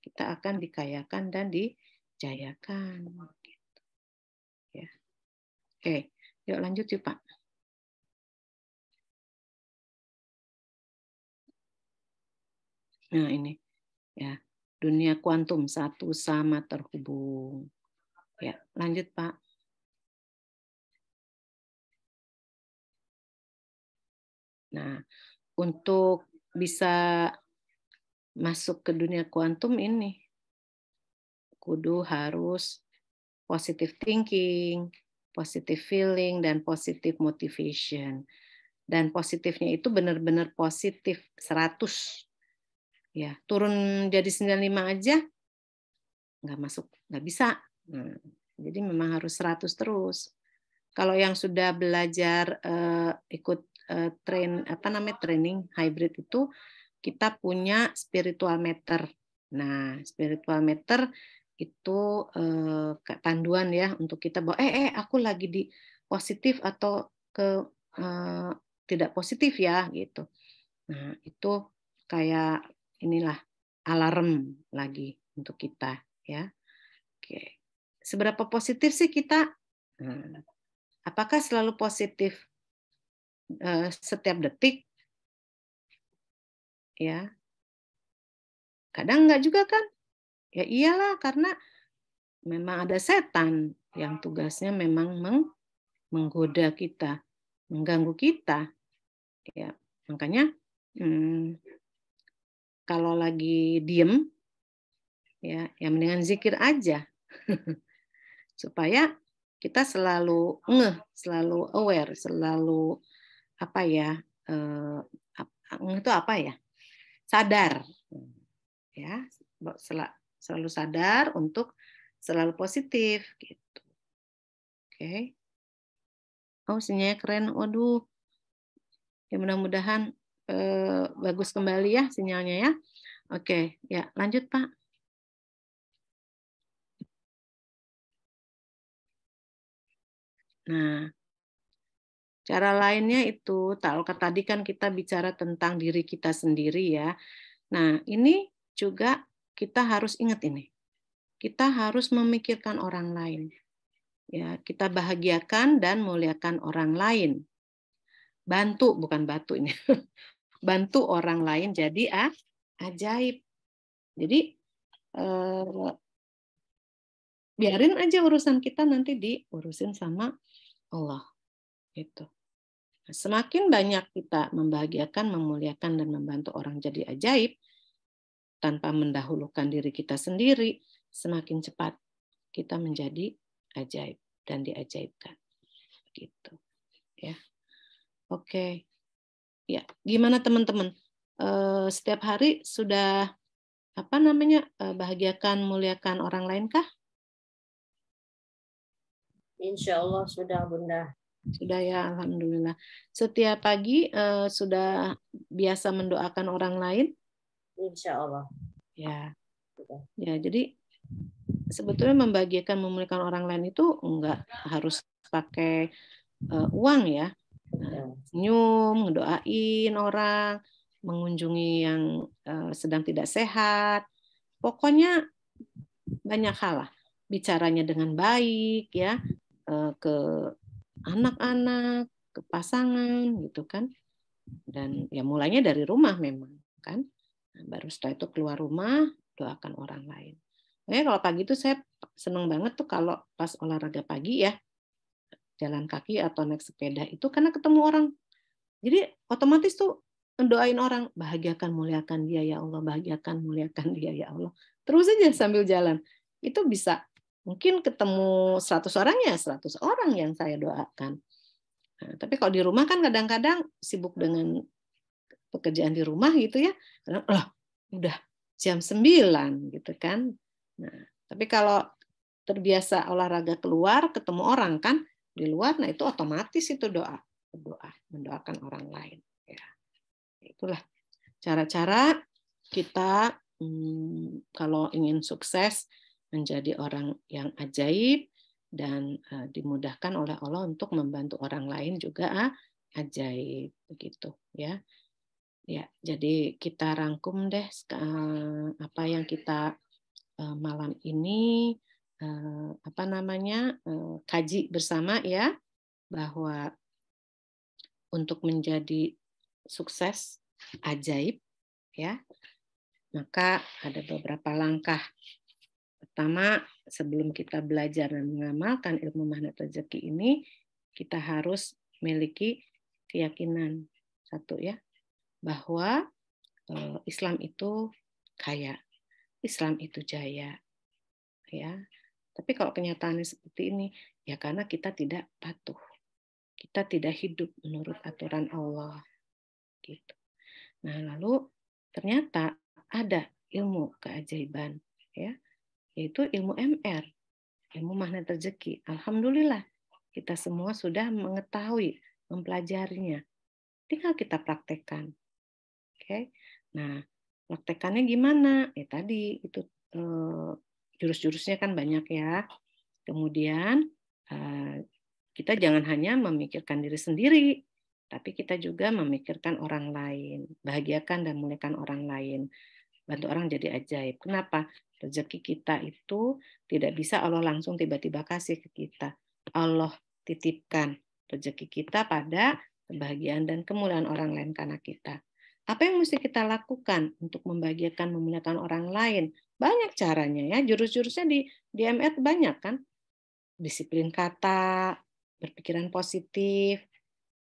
kita akan dikayakan dan dijayakan. Gitu. Ya. Oke, yuk lanjut yuk Pak. Nah, ini ya, dunia kuantum satu sama terhubung. Ya, lanjut Pak. Nah, untuk bisa masuk ke dunia kuantum ini kudu harus positive thinking, positive feeling, dan positive motivation. Dan positifnya itu benar-benar positif 100. Ya, turun jadi 95 aja nggak masuk, nggak bisa. Jadi memang harus 100 terus. Kalau yang sudah belajar ikut training hybrid itu, kita punya spiritual meter. Nah, spiritual meter itu panduan ya untuk kita bahwa aku lagi di positif atau ke tidak positif ya gitu. Nah, itu kayak inilah alarm lagi untuk kita ya. Oke. Seberapa positif sih kita? Apakah selalu positif setiap detik? Ya. Kadang enggak juga kan? Ya iyalah, karena memang ada setan yang tugasnya memang menggoda kita, mengganggu kita. Ya, makanya kalau lagi diem, ya mendingan zikir aja, supaya kita selalu ngeh, selalu aware, selalu itu apa ya? Sadar, ya, selalu sadar untuk selalu positif gitu. Oke. Oh, sinyalnya keren. Waduh. Ya mudah-mudahan bagus kembali ya sinyalnya ya. Oke, ya lanjut Pak. Nah, cara lainnya itu, kalau tadi kan kita bicara tentang diri kita sendiri ya. Nah, ini juga kita harus ingat ini. Kita harus memikirkan orang lain. Ya, kita bahagiakan dan muliakan orang lain. Bantu, bukan batu ini. Bantu orang lain jadi ajaib. Jadi biarin aja urusan kita nanti diurusin sama Allah. Gitu. Semakin banyak kita membahagiakan, memuliakan, dan membantu orang jadi ajaib, tanpa mendahulukan diri kita sendiri, semakin cepat kita menjadi ajaib dan diajaibkan. Gitu. Ya. Oke. Ya, gimana teman-teman? Setiap hari sudah bahagiakan, muliakan orang lain kah? Insya Allah sudah Bunda. Sudah ya, alhamdulillah. Setiap pagi sudah biasa mendoakan orang lain? Insya Allah. Ya. Ya, jadi sebetulnya membahagiakan, memuliakan orang lain itu enggak harus pakai uang ya. Senyum, ngedoain orang, mengunjungi yang sedang tidak sehat. Pokoknya banyak hal lah. Bicaranya dengan baik ya, ke anak-anak, ke pasangan gitu kan. Dan ya mulainya dari rumah memang kan. Nah, baru setelah itu keluar rumah, doakan orang lain. Kalau pagi itu saya senang banget tuh kalau pas olahraga pagi ya, jalan kaki atau naik sepeda itu karena ketemu orang. Jadi otomatis tuh mendoain orang, bahagiakan, muliakan dia ya Allah, bahagiakan, muliakan dia ya Allah. Terus aja sambil jalan. Itu bisa mungkin ketemu 100 orang ya 100 orang yang saya doakan. Nah, tapi kalau di rumah kan kadang-kadang sibuk dengan pekerjaan di rumah gitu ya. Udah jam 9 gitu kan. Nah, tapi kalau terbiasa olahraga keluar, ketemu orang kan di luar, nah itu otomatis itu berdoa, mendoakan orang lain. Ya. Itulah cara-cara kita kalau ingin sukses menjadi orang yang ajaib dan dimudahkan oleh Allah untuk membantu orang lain juga ajaib begitu ya. Ya, jadi kita rangkum deh apa yang kita malam ini kaji bersama ya, bahwa untuk menjadi sukses ajaib ya, maka ada beberapa langkah. Pertama, sebelum kita belajar dan mengamalkan ilmu magnet rezeki ini, kita harus memiliki keyakinan satu ya, bahwa Islam itu kaya, Islam itu jaya, ya. Tapi kalau kenyataannya seperti ini, ya karena kita tidak patuh, kita tidak hidup menurut aturan Allah, gitu. Nah, lalu ternyata ada ilmu keajaiban, ya, yaitu ilmu MR, ilmu magnet rezeki. Alhamdulillah, kita semua sudah mengetahui, mempelajarinya. Tinggal kita praktekkan. Oke. Nah, praktekannya gimana? Tadi itu jurus-jurusnya kan banyak ya. Kemudian kita jangan hanya memikirkan diri sendiri, tapi kita juga memikirkan orang lain. Bahagiakan dan muliakan orang lain. Bantu orang jadi ajaib. Kenapa? Rezeki kita itu tidak bisa Allah langsung tiba-tiba kasih ke kita. Allah titipkan rezeki kita pada kebahagiaan dan kemuliaan orang lain karena kita. Apa yang mesti kita lakukan untuk membahagiakan, memuliakan orang lain? Banyak caranya ya. Jurus-jurusnya di MR banyak kan. Disiplin kata, berpikiran positif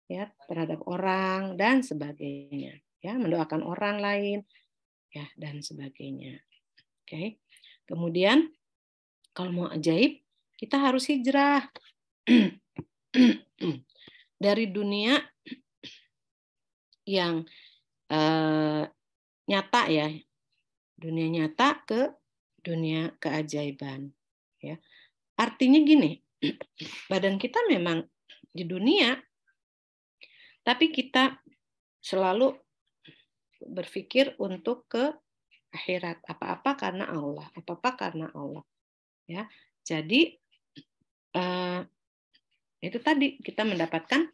ya terhadap orang dan sebagainya. Ya, mendoakan orang lain ya dan sebagainya. Oke. Kemudian kalau mau ajaib, kita harus hijrah dari dunia yang nyata ya, dunia nyata ke dunia keajaiban. Ya, artinya gini, badan kita memang di dunia, tapi kita selalu berpikir untuk ke akhirat. Apa-apa karena Allah, apa-apa karena Allah. Ya, jadi itu tadi kita mendapatkan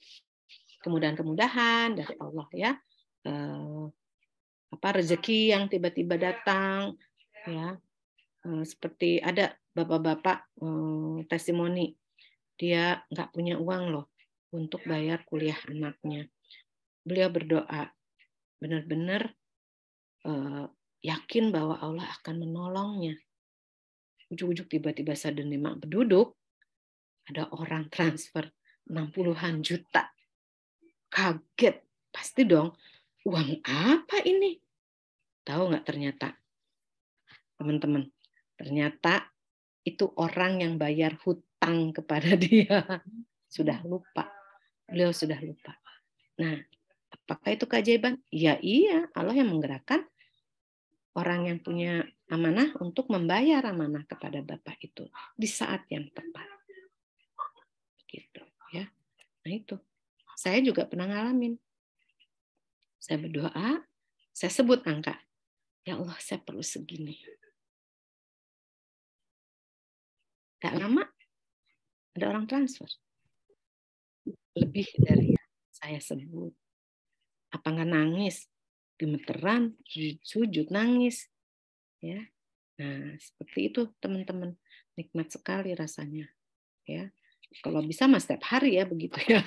kemudahan-kemudahan dari Allah ya. Rezeki yang tiba-tiba datang ya, seperti ada bapak-bapak testimoni, dia nggak punya uang loh untuk bayar kuliah anaknya. Beliau berdoa benar-benar yakin bahwa Allah akan menolongnya. Ujuk-ujuk tiba-tiba suddenly mak berduduk, ada orang transfer 60-an juta. Kaget, pasti dong, uang apa ini? Tahu nggak ternyata, teman-teman, ternyata itu orang yang bayar hutang kepada dia. Sudah lupa, beliau sudah lupa. Nah, apakah itu keajaiban? Ya iya, Allah yang menggerakkan orang yang punya amanah untuk membayar amanah kepada Bapak itu di saat yang tepat. Gitu ya. Nah itu, saya juga pernah ngalamin. Saya berdoa, saya sebut angka. Ya Allah, saya perlu segini. Gak lama, ada orang transfer. Lebih dari yang saya sebut. Apa nggak nangis? Gemeteran, sujud, nangis. Ya. Nah, seperti itu teman-teman. Nikmat sekali rasanya. Ya. Kalau bisa mas setiap hari ya begitu ya.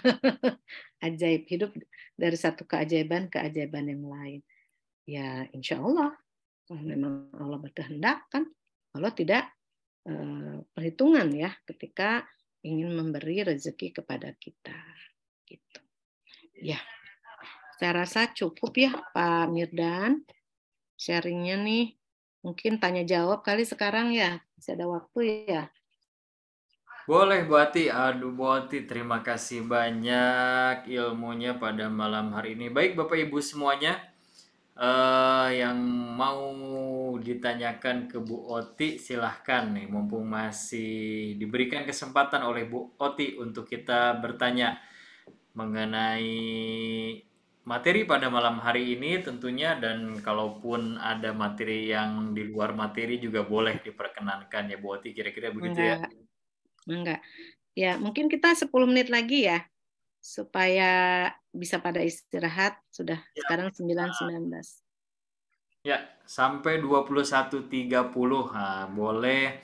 Ajaib, hidup dari satu keajaiban ke keajaiban yang lain. Ya insya Allah. Kalau memang Allah berkehendak kan, Allah tidak perhitungan ya ketika ingin memberi rezeki kepada kita. Gitu. Ya. Saya rasa cukup ya Pak Mirdan sharingnya nih. Mungkin tanya jawab kali sekarang ya. Masih ada waktu ya. Boleh Bu Ati. Aduh Bu Ati, terima kasih banyak ilmunya pada malam hari ini. Baik Bapak Ibu semuanya, yang mau ditanyakan ke Bu Oti silahkan nih, mumpung masih diberikan kesempatan oleh Bu Oti untuk kita bertanya mengenai materi pada malam hari ini tentunya, dan kalaupun ada materi yang di luar materi juga boleh diperkenankan ya Bu Oti, kira-kira begitu ya. Enggak. Ya, mungkin kita 10 menit lagi ya supaya bisa pada istirahat. Sudah ya. Sekarang 9.19. Ya, sampai 21.30. Nah, boleh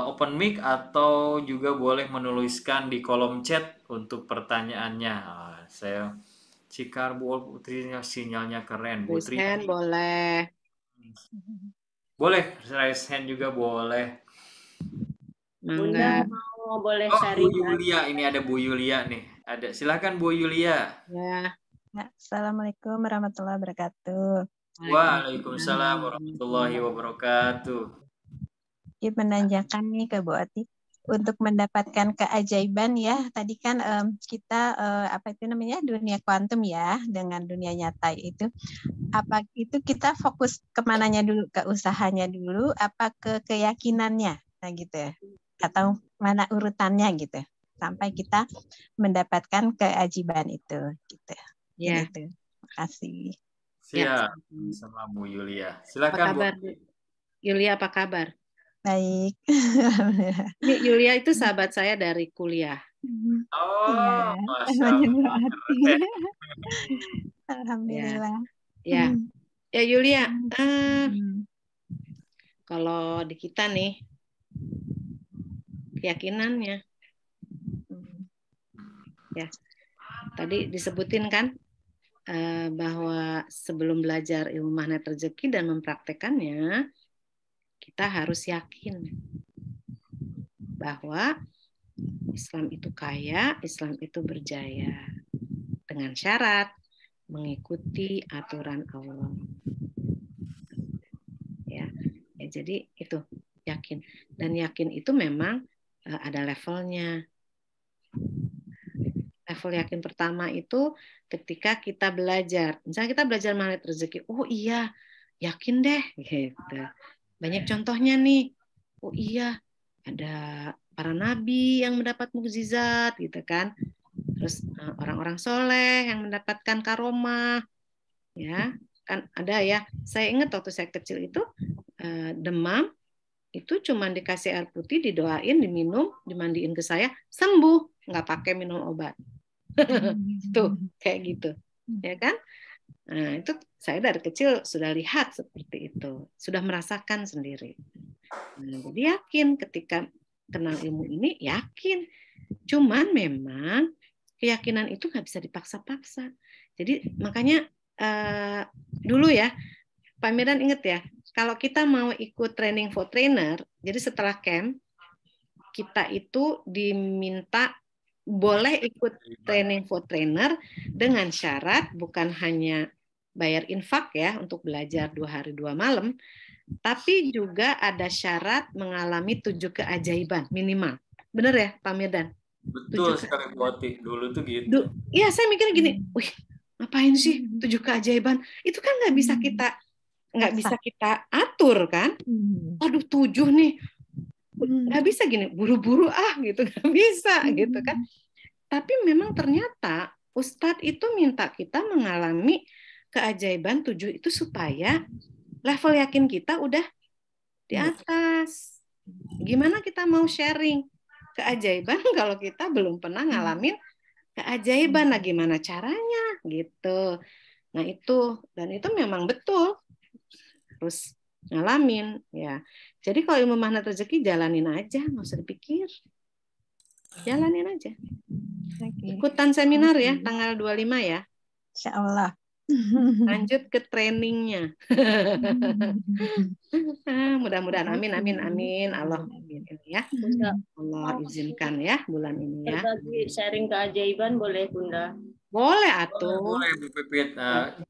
open mic atau juga boleh menuliskan di kolom chat untuk pertanyaannya. Saya Cikar Bu Putri, sinyalnya keren Bu Tri. Boleh. Boleh, raise hand juga boleh. Bunda Mangga. mau boleh Oh, Bu sharing kan? Yulia, ini ada Bu Yulia nih. Ada, silakan Bu Yulia. Ya. Ya, Assalamualaikum warahmatullahi wabarakatuh. Waalaikumsalam warahmatullahi wabarakatuh. Ini menanyakan nih ke Bu Ati untuk mendapatkan keajaiban ya. Tadi kan kita apa itu namanya dunia kuantum ya dengan dunia nyata itu. Apa itu kita fokus kemananya dulu, ke usahanya dulu, apa ke keyakinannya, nah gitu ya. Atau mana urutannya gitu sampai kita mendapatkan keajaiban itu gitu. Ya. Gitu. Terima kasih. Siap, sama Bu Yulia. Apa Silakan Bu. kabar, Bu? Yulia, apa kabar? Baik. Ini Yulia itu sahabat saya dari kuliah. Oh, Iya, Masya namanya Bu Allah. Ati. Alhamdulillah. Ya, ya Yulia. Hmm. Kalau di kita nih keyakinannya, ya tadi disebutin kan bahwa sebelum belajar ilmu magnet rezeki dan mempraktekannya, kita harus yakin bahwa Islam itu kaya, Islam itu berjaya, dengan syarat mengikuti aturan Allah. Ya, jadi itu yakin, dan yakin itu memang ada levelnya. Level yakin pertama itu ketika kita belajar, misalnya kita belajar magnet rezeki, oh iya, yakin deh, gitu. Banyak contohnya nih, oh iya, ada para nabi yang mendapat mukjizat, gitu kan. Terus orang-orang soleh yang mendapatkan karomah, ya kan ada ya. Saya ingat waktu saya kecil itu demam, itu cuma dikasih air putih, didoain, diminum, dimandiin ke saya, sembuh, nggak pakai minum obat. Tuh kayak gitu, ya kan? Nah itu saya dari kecil sudah lihat seperti itu, sudah merasakan sendiri. Nah, jadi yakin ketika kenal ilmu ini, yakin. Cuman memang keyakinan itu nggak bisa dipaksa-paksa. Jadi makanya dulu ya, Pak Medan ingat ya, kalau kita mau ikut training for trainer, jadi setelah camp kita itu diminta boleh ikut training for trainer dengan syarat bukan hanya bayar infak ya untuk belajar 2 hari 2 malam, tapi juga ada syarat mengalami 7 keajaiban minimal. Benar ya Pak Medan? Betul sekali Bu Ati. Dulu tuh gitu. Iya, saya mikirnya gini, wih, ngapain sih 7 keajaiban? Itu kan nggak bisa kita atur kan? Aduh 7 nih, nggak bisa gini, buru-buru gitu, nggak bisa gitu kan? Tapi memang ternyata Ustadz itu minta kita mengalami keajaiban 7 itu supaya level yakin kita udah di atas. Gimana kita mau sharing keajaiban kalau kita belum pernah ngalamin keajaiban? Nah, gimana caranya gitu. Nah, itu memang betul harus ngalamin ya. Jadi kalau ilmu magnet rezeki jalanin aja, nggak usah dipikir. Jalanin aja. Ikutan seminar ya tanggal 25 ya. Insya Allah. Lanjut ke trainingnya. Mudah-mudahan amin. Allah amin ya. Allah izinkan ya bulan ini ya. Berbagi sharing keajaiban boleh Bunda? Boleh atuh. Boleh Bu Pipit.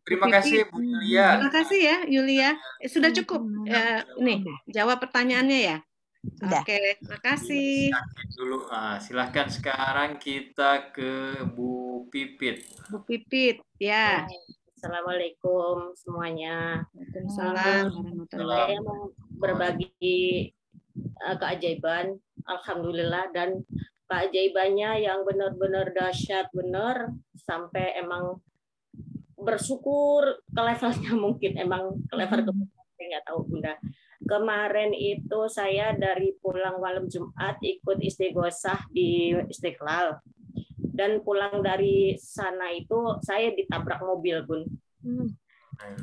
Terima kasih Bu Yulia. Terima kasih ya Yulia. Sudah cukup. Ini jawab pertanyaannya ya. Sudah. Oke, makasih. Dulu, silahkan sekarang kita ke Bu Pipit. Bu Pipit, ya. Assalamualaikum semuanya. Waalaikumsalam warahmatullahi Saya mau berbagi keajaiban, alhamdulillah, dan keajaibannya yang benar-benar dahsyat benar sampai emang bersyukur ke levelnya mungkin emang ke level saya nggak tahu Bunda. Kemarin itu saya dari pulang malam Jumat ikut istighosah di Istiqlal. Dan pulang dari sana itu saya ditabrak mobil, Bun.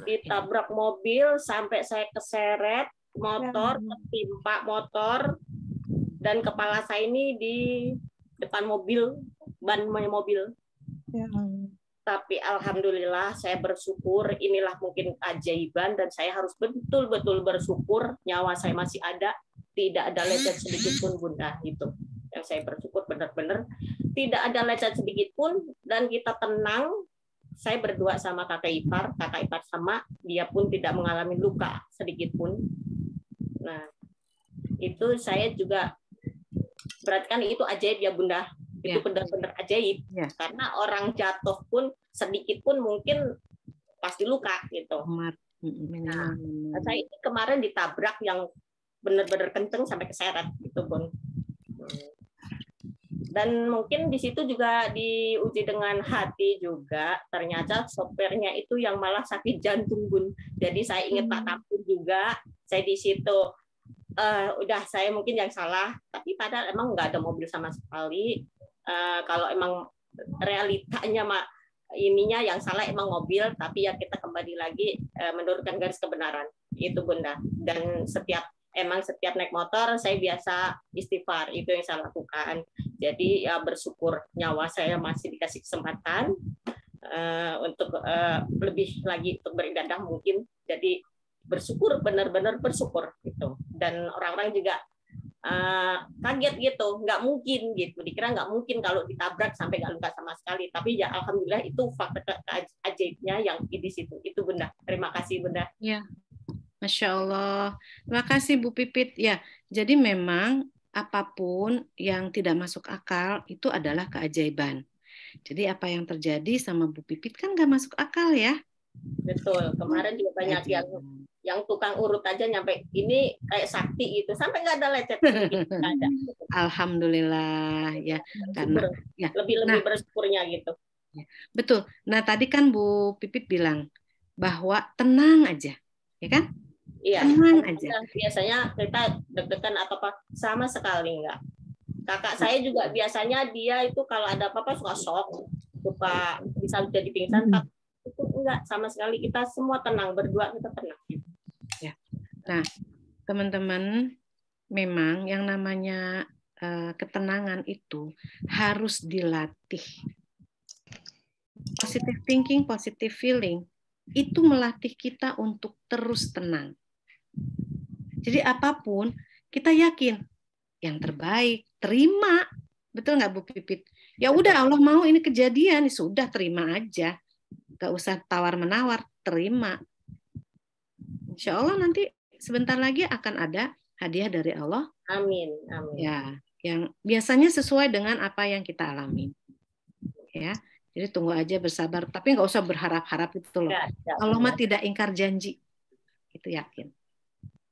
Ditabrak mobil sampai saya keseret motor, ketimpa motor, dan kepala saya ini di depan mobil, ban mobil. tapi alhamdulillah saya bersyukur, inilah mungkin keajaiban dan saya harus betul-betul bersyukur nyawa saya masih ada, tidak ada lecet sedikit pun Bunda, itu yang saya bersyukur benar-benar tidak ada lecet sedikit pun dan kita tenang. Saya berdua sama kakak ipar sama, dia pun tidak mengalami luka sedikit pun. Nah, itu saya juga berarti kan itu ajaib ya Bunda. Itu benar-benar ajaib. Karena orang jatuh pun sedikit pun mungkin pasti luka gitu. Nah, saya ini kemarin ditabrak yang benar-benar kenceng sampai keseret gitu Bun. Dan mungkin di situ juga diuji dengan hati juga. Ternyata sopirnya itu yang malah sakit jantung Bun. Jadi saya ingat Pak Kapur juga. Saya di situ udah saya mungkin yang salah. Tapi padahal emang nggak ada mobil sama sekali. Kalau emang realitanya ininya yang salah emang mobil, tapi ya kita kembali lagi menurunkan garis kebenaran itu Bunda. Dan setiap naik motor saya biasa istighfar, itu yang saya lakukan. Jadi ya bersyukur nyawa saya masih dikasih kesempatan untuk lebih lagi untuk beribadah mungkin. Jadi bersyukur, benar-benar bersyukur gitu. Dan orang-orang juga kaget gitu, nggak mungkin gitu, dikira nggak mungkin kalau ditabrak sampai nggak luka sama sekali, tapi ya alhamdulillah itu fakta ajaibnya yang di situ itu Bunda. Terima kasih Bunda. Ya, Masya Allah, terima kasih Bu Pipit. Ya, jadi memang apapun yang tidak masuk akal itu adalah keajaiban. Jadi apa yang terjadi sama Bu Pipit kan nggak masuk akal ya. Betul, kemarin juga banyak yang tukang urut aja nyampe ini kayak sakti gitu, sampai nggak ada lecet sedikit, nggak ada. Alhamdulillah ya, karena ya lebih bersyukurnya gitu. Betul. Nah tadi kan Bu Pipit bilang bahwa tenang aja, ya kan? Iya. Tenang aja. Biasanya kita deg-degan atau apa, sama sekali nggak. Kakak saya juga biasanya dia itu kalau ada apa-apa suka shock, suka bisa jadi pingsan. Itu enggak sama sekali, kita semua tenang, berdua kita tenang. Ya. Nah, teman-teman, memang yang namanya ketenangan itu harus dilatih. Positive thinking, positive feeling itu melatih kita untuk terus tenang. Jadi apapun kita yakin yang terbaik, terima. Betul nggak Bu Pipit? Ya udah Allah mau ini kejadian, sudah terima aja. Gak usah tawar-menawar, terima. Insya Allah nanti sebentar lagi akan ada hadiah dari Allah. Amin, amin. Ya, yang biasanya sesuai dengan apa yang kita alami. Ya, jadi tunggu aja bersabar, tapi nggak usah berharap-harap gitu loh. Allah mah tidak ingkar janji, itu yakin.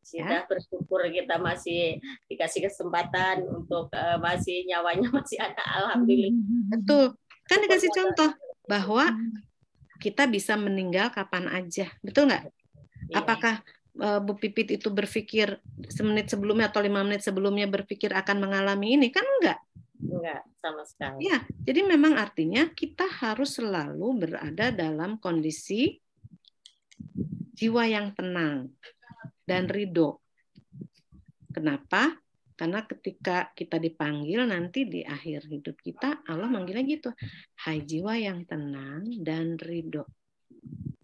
Sudah bersyukur kita masih dikasih kesempatan untuk masih nyawanya masih ada, alhamdulillah. Betul, kan dikasih contoh bahwa kita bisa meninggal kapan aja, betul nggak? Ya. Apakah Bu Pipit itu berpikir semenit sebelumnya atau 5 menit sebelumnya berpikir akan mengalami ini? Kan enggak. Enggak, sama sekali. Ya, jadi memang artinya kita harus selalu berada dalam kondisi jiwa yang tenang dan ridho. Kenapa? Karena ketika kita dipanggil nanti di akhir hidup kita, Allah manggilnya gitu, hai jiwa yang tenang dan ridho.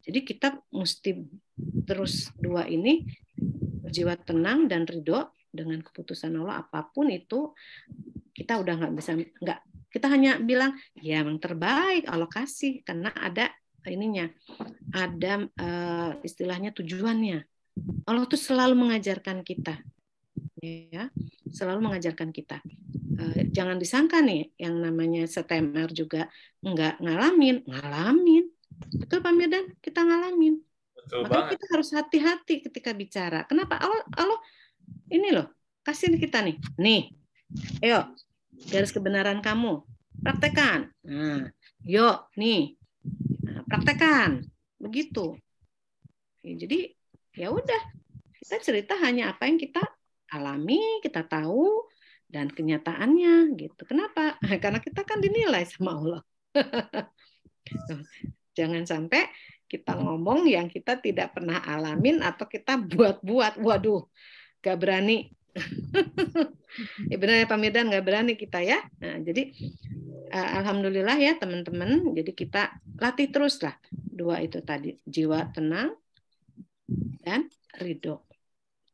Jadi kita mesti terus dua ini, jiwa tenang dan ridho dengan keputusan Allah apapun itu, kita udah nggak bisa, kita hanya bilang ya yang terbaik Allah kasih, karena ada ininya, ada istilahnya tujuannya. Allah tuh selalu mengajarkan kita. Ya, selalu mengajarkan kita. Jangan disangka nih yang namanya STMR juga nggak ngalamin. Betul Pak Mirdan, kita ngalamin. Betul Maka banget. kita harus hati-hati ketika bicara. Kenapa? Allah ini loh, kasih kita nih. Nih, ayo garis kebenaran kamu, praktekkan. Nah, yuk nih, praktekkan. Begitu. Jadi ya udah, kita cerita hanya apa yang kita alami, kita tahu, dan kenyataannya gitu. Kenapa? Karena kita kan dinilai sama Allah. Jangan sampai kita ngomong yang kita tidak pernah alamin atau kita buat-buat. Waduh, gak berani. Ya benar ya Pak Mirdan, gak berani kita ya. Nah, jadi Alhamdulillah ya teman-teman. Jadi kita latih terus lah. 2 itu tadi, jiwa tenang dan ridho.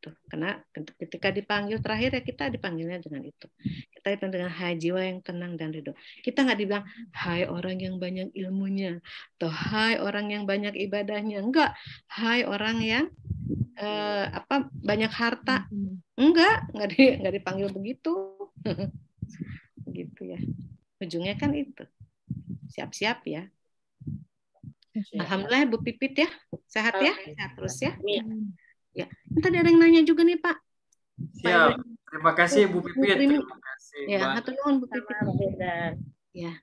Tuh, karena ketika dipanggil terakhir ya kita dipanggilnya dengan itu. Kita dipanggil dengan hai jiwa yang tenang dan ridho. Kita nggak dibilang hai orang yang banyak ilmunya atau hai orang yang banyak ibadahnya. Enggak, hai orang yang banyak harta. Enggak dipanggil begitu. Gitu ya. Ujungnya kan itu. Siap-siap ya. Alhamdulillah Bu Pipit ya. Sehat ya? Sehat terus ya. Ya, tadi ada yang nanya juga nih Pak. Siap. Terima kasih Bu Pipit. Terima kasih. Ya, hatur nuhun Bu Pipit. Ya.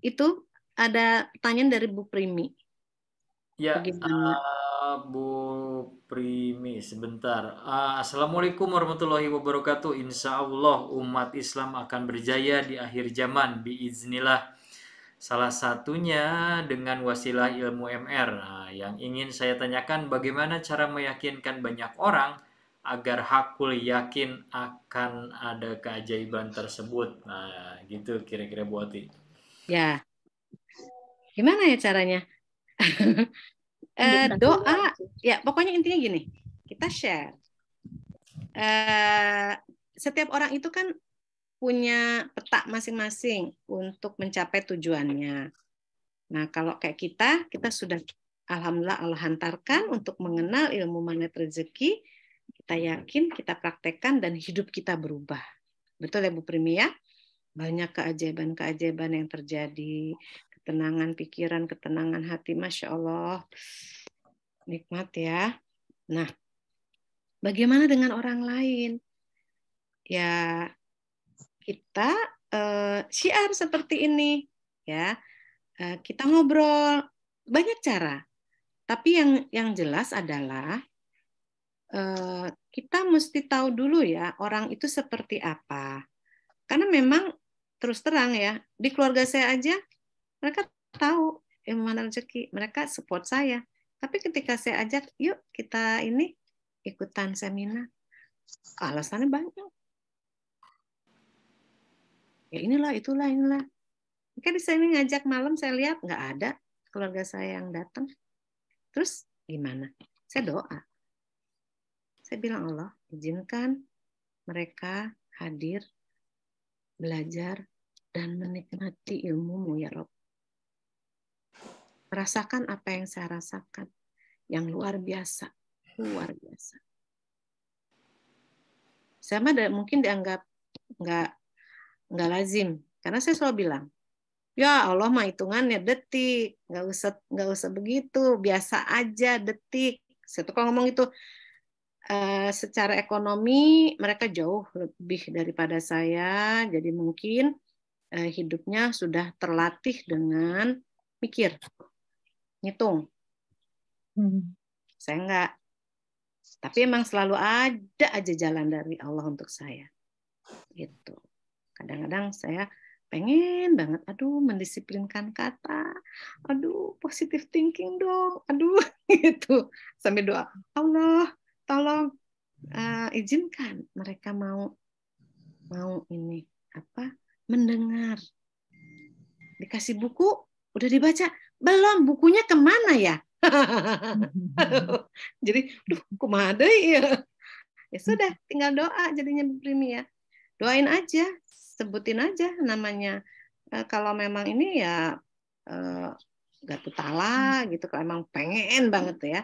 Itu ada pertanyaan dari Bu Primi. Ya, Bu Primi sebentar. Assalamualaikum warahmatullahi wabarakatuh. Insya Allah umat Islam akan berjaya di akhir zaman biiznillah. Salah satunya dengan wasilah ilmu MR. Nah, yang ingin saya tanyakan bagaimana cara meyakinkan banyak orang agar hakul yakin akan ada keajaiban tersebut. Nah, gitu kira-kira Bu Ati. Ya. Gimana ya caranya? Doa. Ya, pokoknya intinya gini. Kita share. Setiap orang itu kan punya peta masing-masing untuk mencapai tujuannya. Nah, kalau kayak kita sudah alhamdulillah Allah hantarkan untuk mengenal ilmu magnet rezeki, kita yakin, kita praktekkan dan hidup kita berubah. Betul ya Bu Primi ya? Banyak keajaiban-keajaiban yang terjadi, ketenangan pikiran, ketenangan hati, Masya Allah. Nikmat ya. Nah, bagaimana dengan orang lain? Ya, kita syiar seperti ini ya, kita ngobrol banyak cara, tapi yang jelas adalah kita mesti tahu dulu ya orang itu seperti apa, karena memang terus terang ya di keluarga saya aja mereka tahu ilmu mana rezeki, mereka support saya, tapi ketika saya ajak yuk kita ini ikutan seminar, alasannya banyak. Ya inilah, itulah. Kan di sini ngajak malam saya lihat nggak ada keluarga saya yang datang. Terus gimana? Saya doa. Saya bilang Allah izinkan mereka hadir, belajar, dan menikmati ilmu-Mu ya Rob. Merasakan apa yang saya rasakan. Yang luar biasa. Luar biasa. Saya mungkin dianggap nggak lazim. Karena saya selalu bilang, ya Allah mah hitungannya detik, nggak usah begitu, biasa aja detik. Saya tuh kalau ngomong itu secara ekonomi mereka jauh lebih daripada saya, jadi mungkin hidupnya sudah terlatih dengan mikir, ngitung. Saya enggak, tapi emang selalu ada aja jalan dari Allah untuk saya, gitu. Kadang-kadang saya pengen banget, mendisiplinkan kata, positive thinking dong, gitu. Sambil doa, Allah tolong izinkan mereka mau ini mendengar. Dikasih buku, udah dibaca, belum, bukunya kemana ya? Jadi, kumaha deui ya. Ya sudah, tinggal doa jadinya Bu Primi ya. Doain aja, sebutin aja namanya. Kalau memang ini ya gatutala gitu, kalau emang pengen banget ya.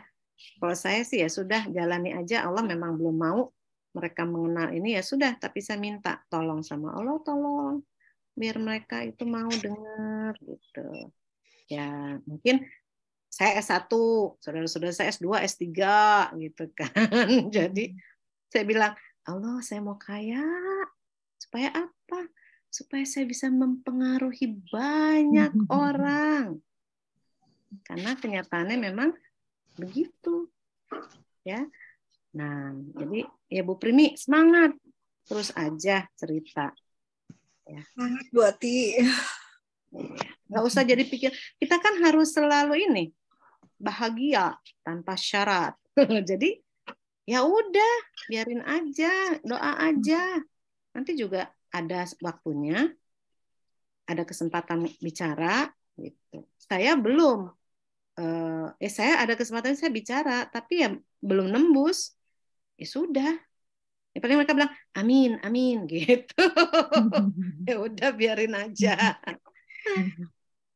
Kalau saya sih ya sudah jalani aja, Allah memang belum mau mereka mengenal ini ya sudah, tapi saya minta tolong sama Allah, tolong biar mereka itu mau dengar gitu. Ya mungkin saya S1, saudara-saudara saya S2, S3 gitu kan. Jadi saya bilang, Allah saya mau kaya. Supaya apa? Supaya saya bisa mempengaruhi banyak orang. Karena kenyataannya memang begitu. Ya. Nah, jadi ya Bu Primi semangat. Terus aja cerita. Ya. Semangat Bu Ati. Nggak usah jadi pikir. Kita kan harus selalu ini bahagia tanpa syarat. Jadi ya udah, biarin aja, doa aja. Nanti juga ada waktunya ada kesempatan bicara gitu. Saya belum saya ada kesempatan saya bicara tapi ya belum nembus. Ya sudah. Ya paling mereka bilang amin, amin gitu. Ya udah biarin aja.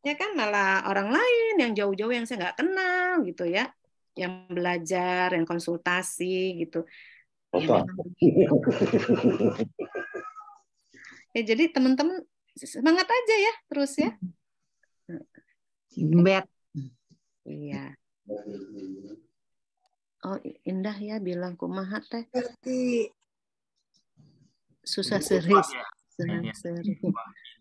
Ya kan malah orang lain yang jauh-jauh yang saya nggak kenal gitu ya, yang belajar, yang konsultasi gitu. Ya memang begitu. Ya jadi teman-teman semangat aja ya terus ya. Bet. Iya. Oh Indah ya bilang kumaha teh. Susah seris. Ini Seri.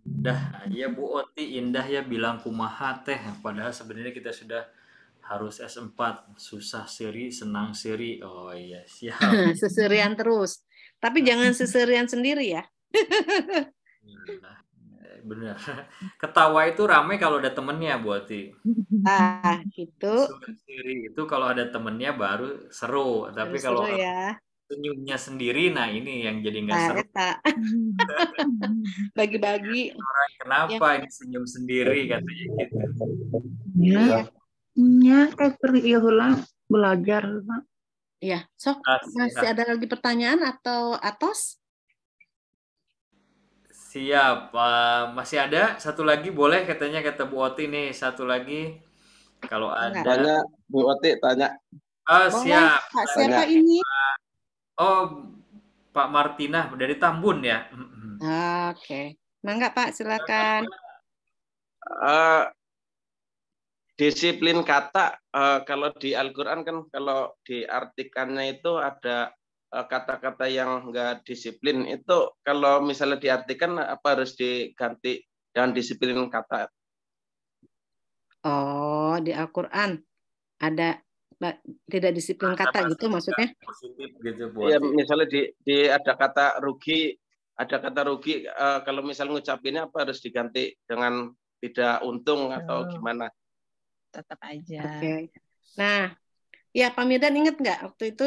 Indah ya Bu Oti, Indah ya bilang kumaha teh, padahal sebenarnya kita sudah harus S4, susah seri, senang seri. Oh iya, siap. Seserian terus. Tapi jangan seserian sendiri ya. Bener. Ketawa itu rame kalau ada temennya Bu Oti. Ah, gitu. Suka seri itu kalau ada temennya baru seru, tapi kalau Seru ya. senyumnya sendiri, nah ini yang jadi nggak Nah, seru. eta. Bagi-bagi. Orang kenapa ini senyum sendiri katanya gitu. Ya. Ya, ulang belajar. Iya, sok Siap. masih ada lagi pertanyaan atau Atos? Siap, masih ada satu lagi boleh katanya kata Bu Oti nih, satu lagi kalau Enggak. ada. Tanya, Bu Oti, tanya. Boleh. Siap. Pak siapa ini? Oh, Pak Martina dari Tambun ya. Oke. Mangga Pak, silakan. Disiplin kata, kalau di Al-Quran kan kalau diartikannya itu ada kata-kata yang enggak disiplin. Itu kalau misalnya diartikan apa harus diganti dengan disiplin kata? Oh, di Al-Qur'an ada tidak disiplin kata gitu maksudnya? Positif gitu Bu Ya, Oti. misalnya di ada kata rugi, kalau misalnya ngucapinnya apa harus diganti dengan tidak untung atau gimana? Tetap aja. Oke. Nah, ya Pak Mirdan ingat nggak waktu itu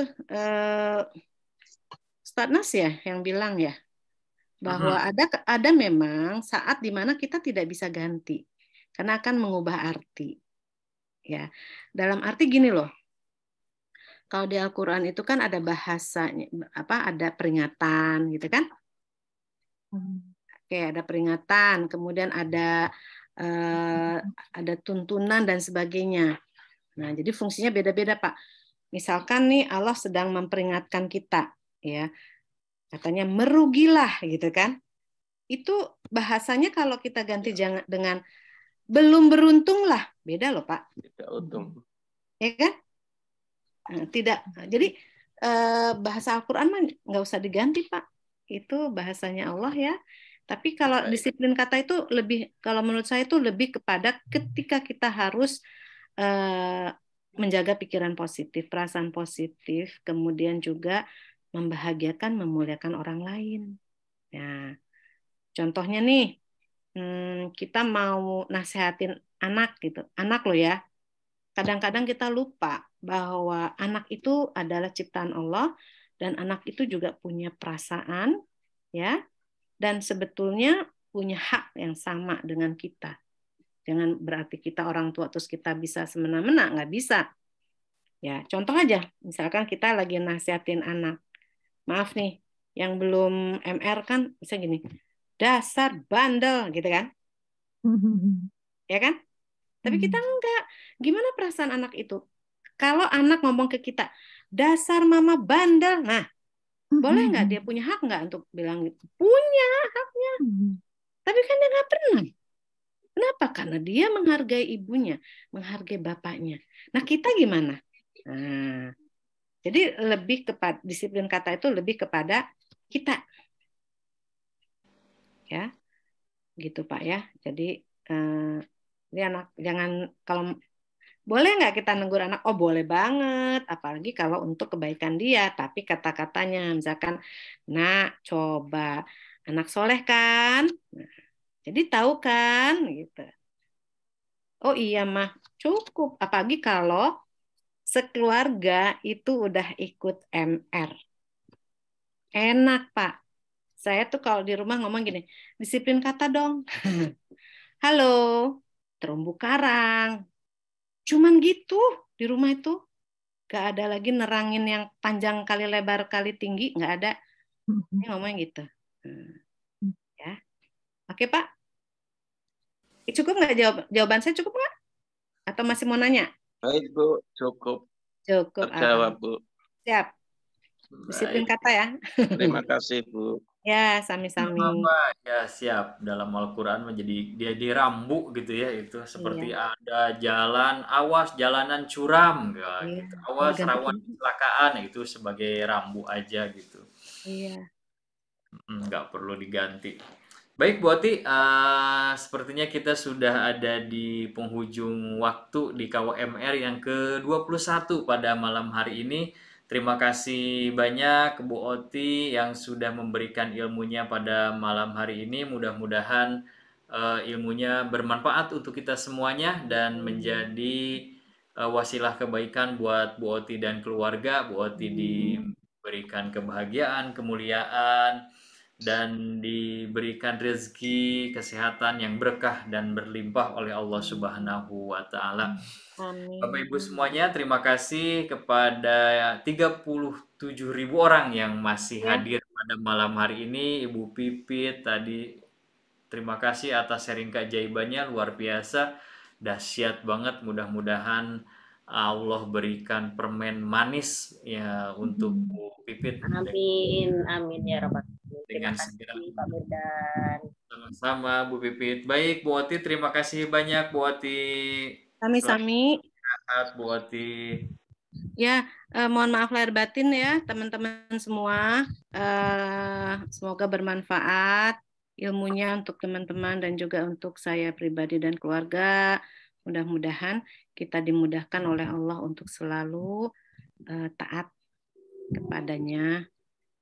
Ustadz Nas ya yang bilang ya bahwa ada memang saat di mana kita tidak bisa ganti karena akan mengubah arti. Ya, dalam arti gini loh. Kalau di Al-Qur'an itu kan ada bahasanya ada peringatan gitu kan? Oke, ada peringatan, kemudian ada tuntunan dan sebagainya. Nah, jadi fungsinya beda-beda, Pak. Misalkan nih Allah sedang memperingatkan kita, ya. Katanya merugilah gitu kan. Itu bahasanya kalau kita ganti dengan belum beruntung lah, beda loh, Pak. Tidak untung. Ya kan? Nah, tidak. Jadi bahasa Al-Qur'an mah nggak usah diganti, Pak. Itu bahasanya Allah ya. Tapi kalau disiplin kata itu lebih, kalau menurut saya itu lebih kepada ketika kita harus menjaga pikiran positif, perasaan positif, kemudian juga membahagiakan, memuliakan orang lain. Nah, contohnya nih, kita mau nasehatin anak gitu, anak lo ya. Kadang-kadang kita lupa bahwa anak itu adalah ciptaan Allah dan anak itu juga punya perasaan, ya, dan sebetulnya punya hak yang sama dengan kita. Jangan berarti kita orang tua terus kita bisa semena-mena, nggak bisa. Ya, contoh aja, misalkan kita lagi nasihatin anak. Maaf nih, yang belum MR kan bisa gini, dasar bandel gitu kan? Ya kan? Tapi kita enggak. Gimana perasaan anak itu? Kalau anak ngomong ke kita, dasar mama bandel, nah, boleh nggak dia punya hak nggak untuk bilang gitu? Punya haknya. Tapi kan dia nggak pernah. Kenapa? Karena dia menghargai ibunya, menghargai bapaknya. Nah, kita gimana? Nah, jadi lebih kepada disiplin kata itu lebih kepada kita. Ya. Gitu, Pak ya. Jadi dia anak jangan kalau boleh nggak kita negur anak? Oh, boleh banget. Apalagi kalau untuk kebaikan dia. Tapi kata-katanya misalkan, nak, coba. Anak soleh kan? Nah, jadi tahu kan? Gitu. Oh iya mah, cukup. Apalagi kalau sekeluarga itu udah ikut MR. Enak, Pak. Saya tuh kalau di rumah ngomong gini, disiplin kata dong. halo, terumbu karang. Cuman gitu di rumah itu. Gak ada lagi nerangin yang panjang kali lebar kali tinggi, nggak ada. Ini ngomongnya gitu. Ya, oke Pak. Cukup nggak jawaban saya cukup nggak? Atau masih mau nanya? Baik Bu, cukup. Cukup. Terjawab Bu. Siap. Disiplin kata ya. Terima kasih Bu. Ya, sami-sami. Ya siap, dalam Al-Quran menjadi dia dirambu gitu ya, itu seperti ada jalan, awas jalanan curam gitu. Awas rawan kecelakaan, itu sebagai rambu aja gitu. Iya. Nggak perlu diganti. Baik Bu Oti, sepertinya kita sudah ada di penghujung waktu di KWMR yang ke-21 pada malam hari ini. Terima kasih banyak Bu Oti yang sudah memberikan ilmunya pada malam hari ini. Mudah-mudahan ilmunya bermanfaat untuk kita semuanya dan menjadi wasilah kebaikan buat Bu Oti dan keluarga. Bu Oti diberikan kebahagiaan, kemuliaan, dan diberikan rezeki, kesehatan yang berkah dan berlimpah oleh Allah Subhanahu wa Ta'ala. Bapak Ibu semuanya, terima kasih kepada 37.000 orang yang masih hadir pada malam hari ini. Ibu Pipit tadi, terima kasih atas sharing keajaibannya, luar biasa, dahsyat banget. Mudah-mudahan Allah berikan permen manis ya untuk Bu Pipit. Amin, amin ya Rabbal Alamin. Dengan segera. Pak Mirdan. Sama-sama Bu Pipit. Baik Bu Oti, terima kasih banyak Bu Oti. Sami-sami. Sehat Bu Oti. Ya, mohon maaf lahir batin ya teman-teman semua. Semoga bermanfaat ilmunya untuk teman-teman dan juga untuk saya pribadi dan keluarga. Mudah-mudahan kita dimudahkan oleh Allah untuk selalu taat kepadanya,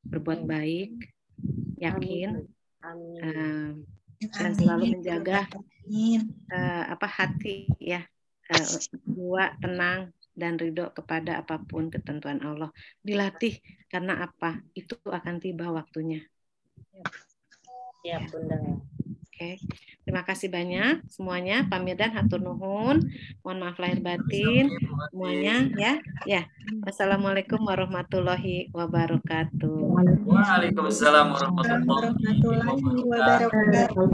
berbuat baik, yakin, dan selalu menjaga hati ya, jiwa tenang dan ridho kepada apapun ketentuan Allah. Dilatih karena apa? Itu akan tiba waktunya. Ya, Bunda. Oke. Terima kasih banyak semuanya. Pak Mirdan hatur nuhun. Mohon maaf lahir batin semuanya ya. Ya. Wassalamualaikum warahmatullahi wabarakatuh. Waalaikumsalam warahmatullahi wabarakatuh.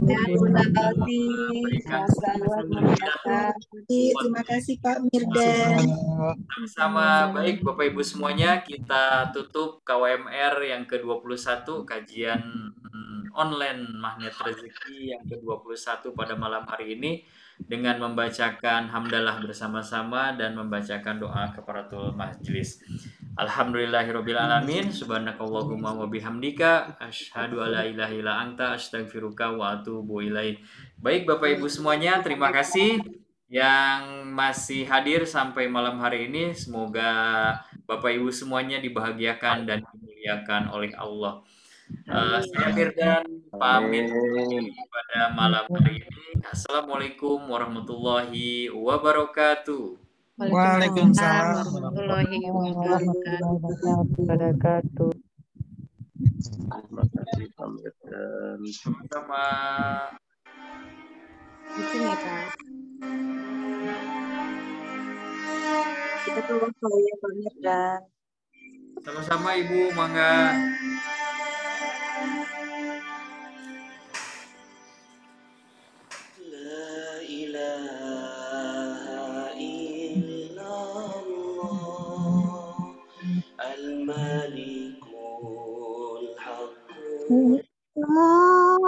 Terima kasih Pak Mirdan. Sama baik Bapak Ibu semuanya, kita tutup KWMR yang ke-21, kajian online Magnet Rezeki yang ke-21 pada malam hari ini dengan membacakan hamdalah bersama-sama dan membacakan doa kafaratul majelis. Alhamdulillahirabbil alamin, subhanakallahumma wa bihamdika asyhadu alla ilaha illa anta astaghfiruka wa atubu ilaik. Baik Bapak Ibu semuanya, terima kasih yang masih hadir sampai malam hari ini. Semoga Bapak Ibu semuanya dibahagiakan dan dimuliakan oleh Allah. Saya Mirdan pamit pada malam hari ini. Assalamualaikum warahmatullahi wabarakatuh. Waalaikumsalam warahmatullahi wabarakatuh. Terima kasih Pak Mirdan. Sama di sini Pak. Kita keluar ya Pak Mirdan. Sama-sama Ibu, mangga.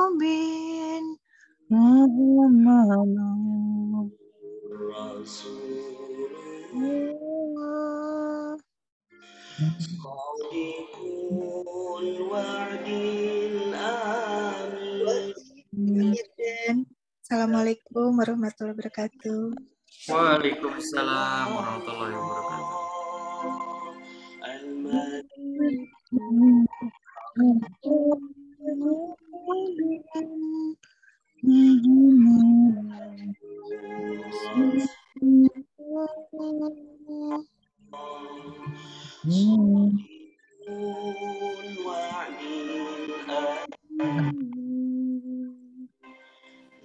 Mubin Muhammad Rasulullah Assalamualaikum warahmatullahi wabarakatuh. Waalaikumsalam warahmatullahi wabarakatuh.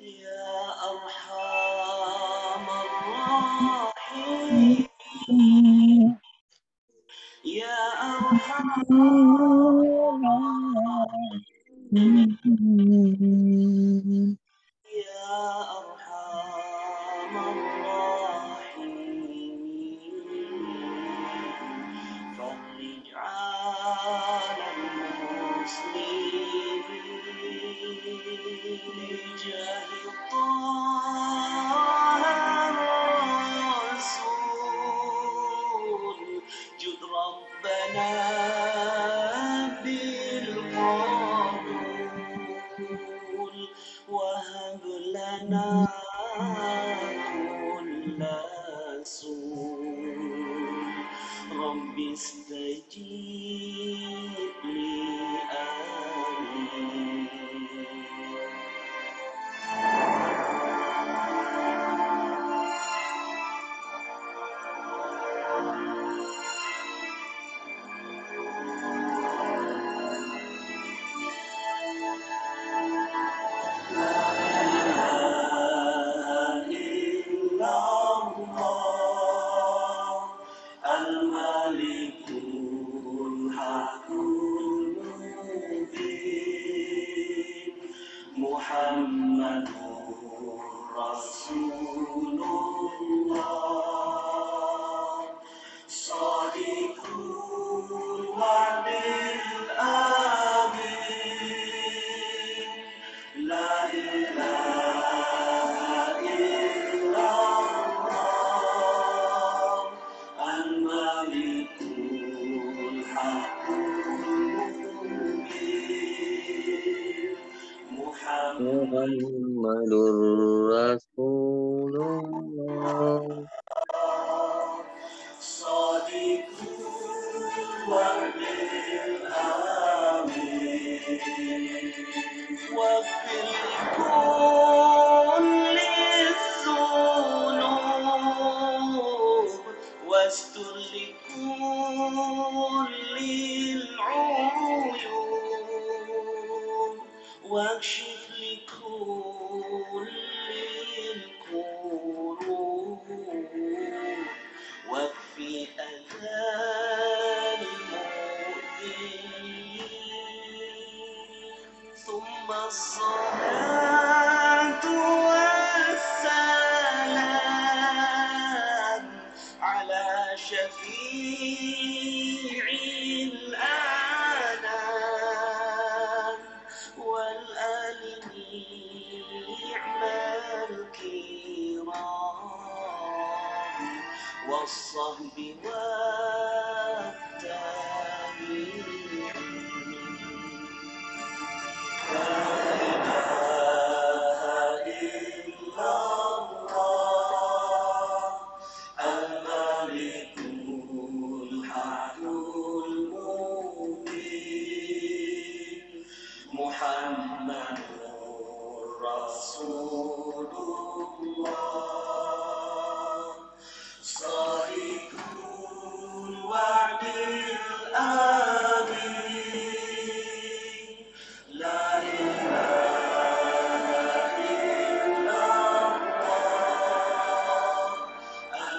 Ya يا أرحم الراحمين فرج على المسلمين بجاه طه الرسول جد ربنا بالقبول وهب لنا كل سوء رب استجيب لي آمين الملك الحق المبين محمد رسول الله صادق الوعد الآمين لا إله إلا الله الملك الحق المبين محمد رسول الله صادق الوعد الآمين واغفر لكل الذنوب واستر لكل العيوب واكشف لكل الكروب واكفي أذى المؤذين ثم الصلاة والسلام على شفيع الأنام والآل نعم الكرام والصحب والتابعين لا إله إلا الله الملك الحق المبين محمد رسول الله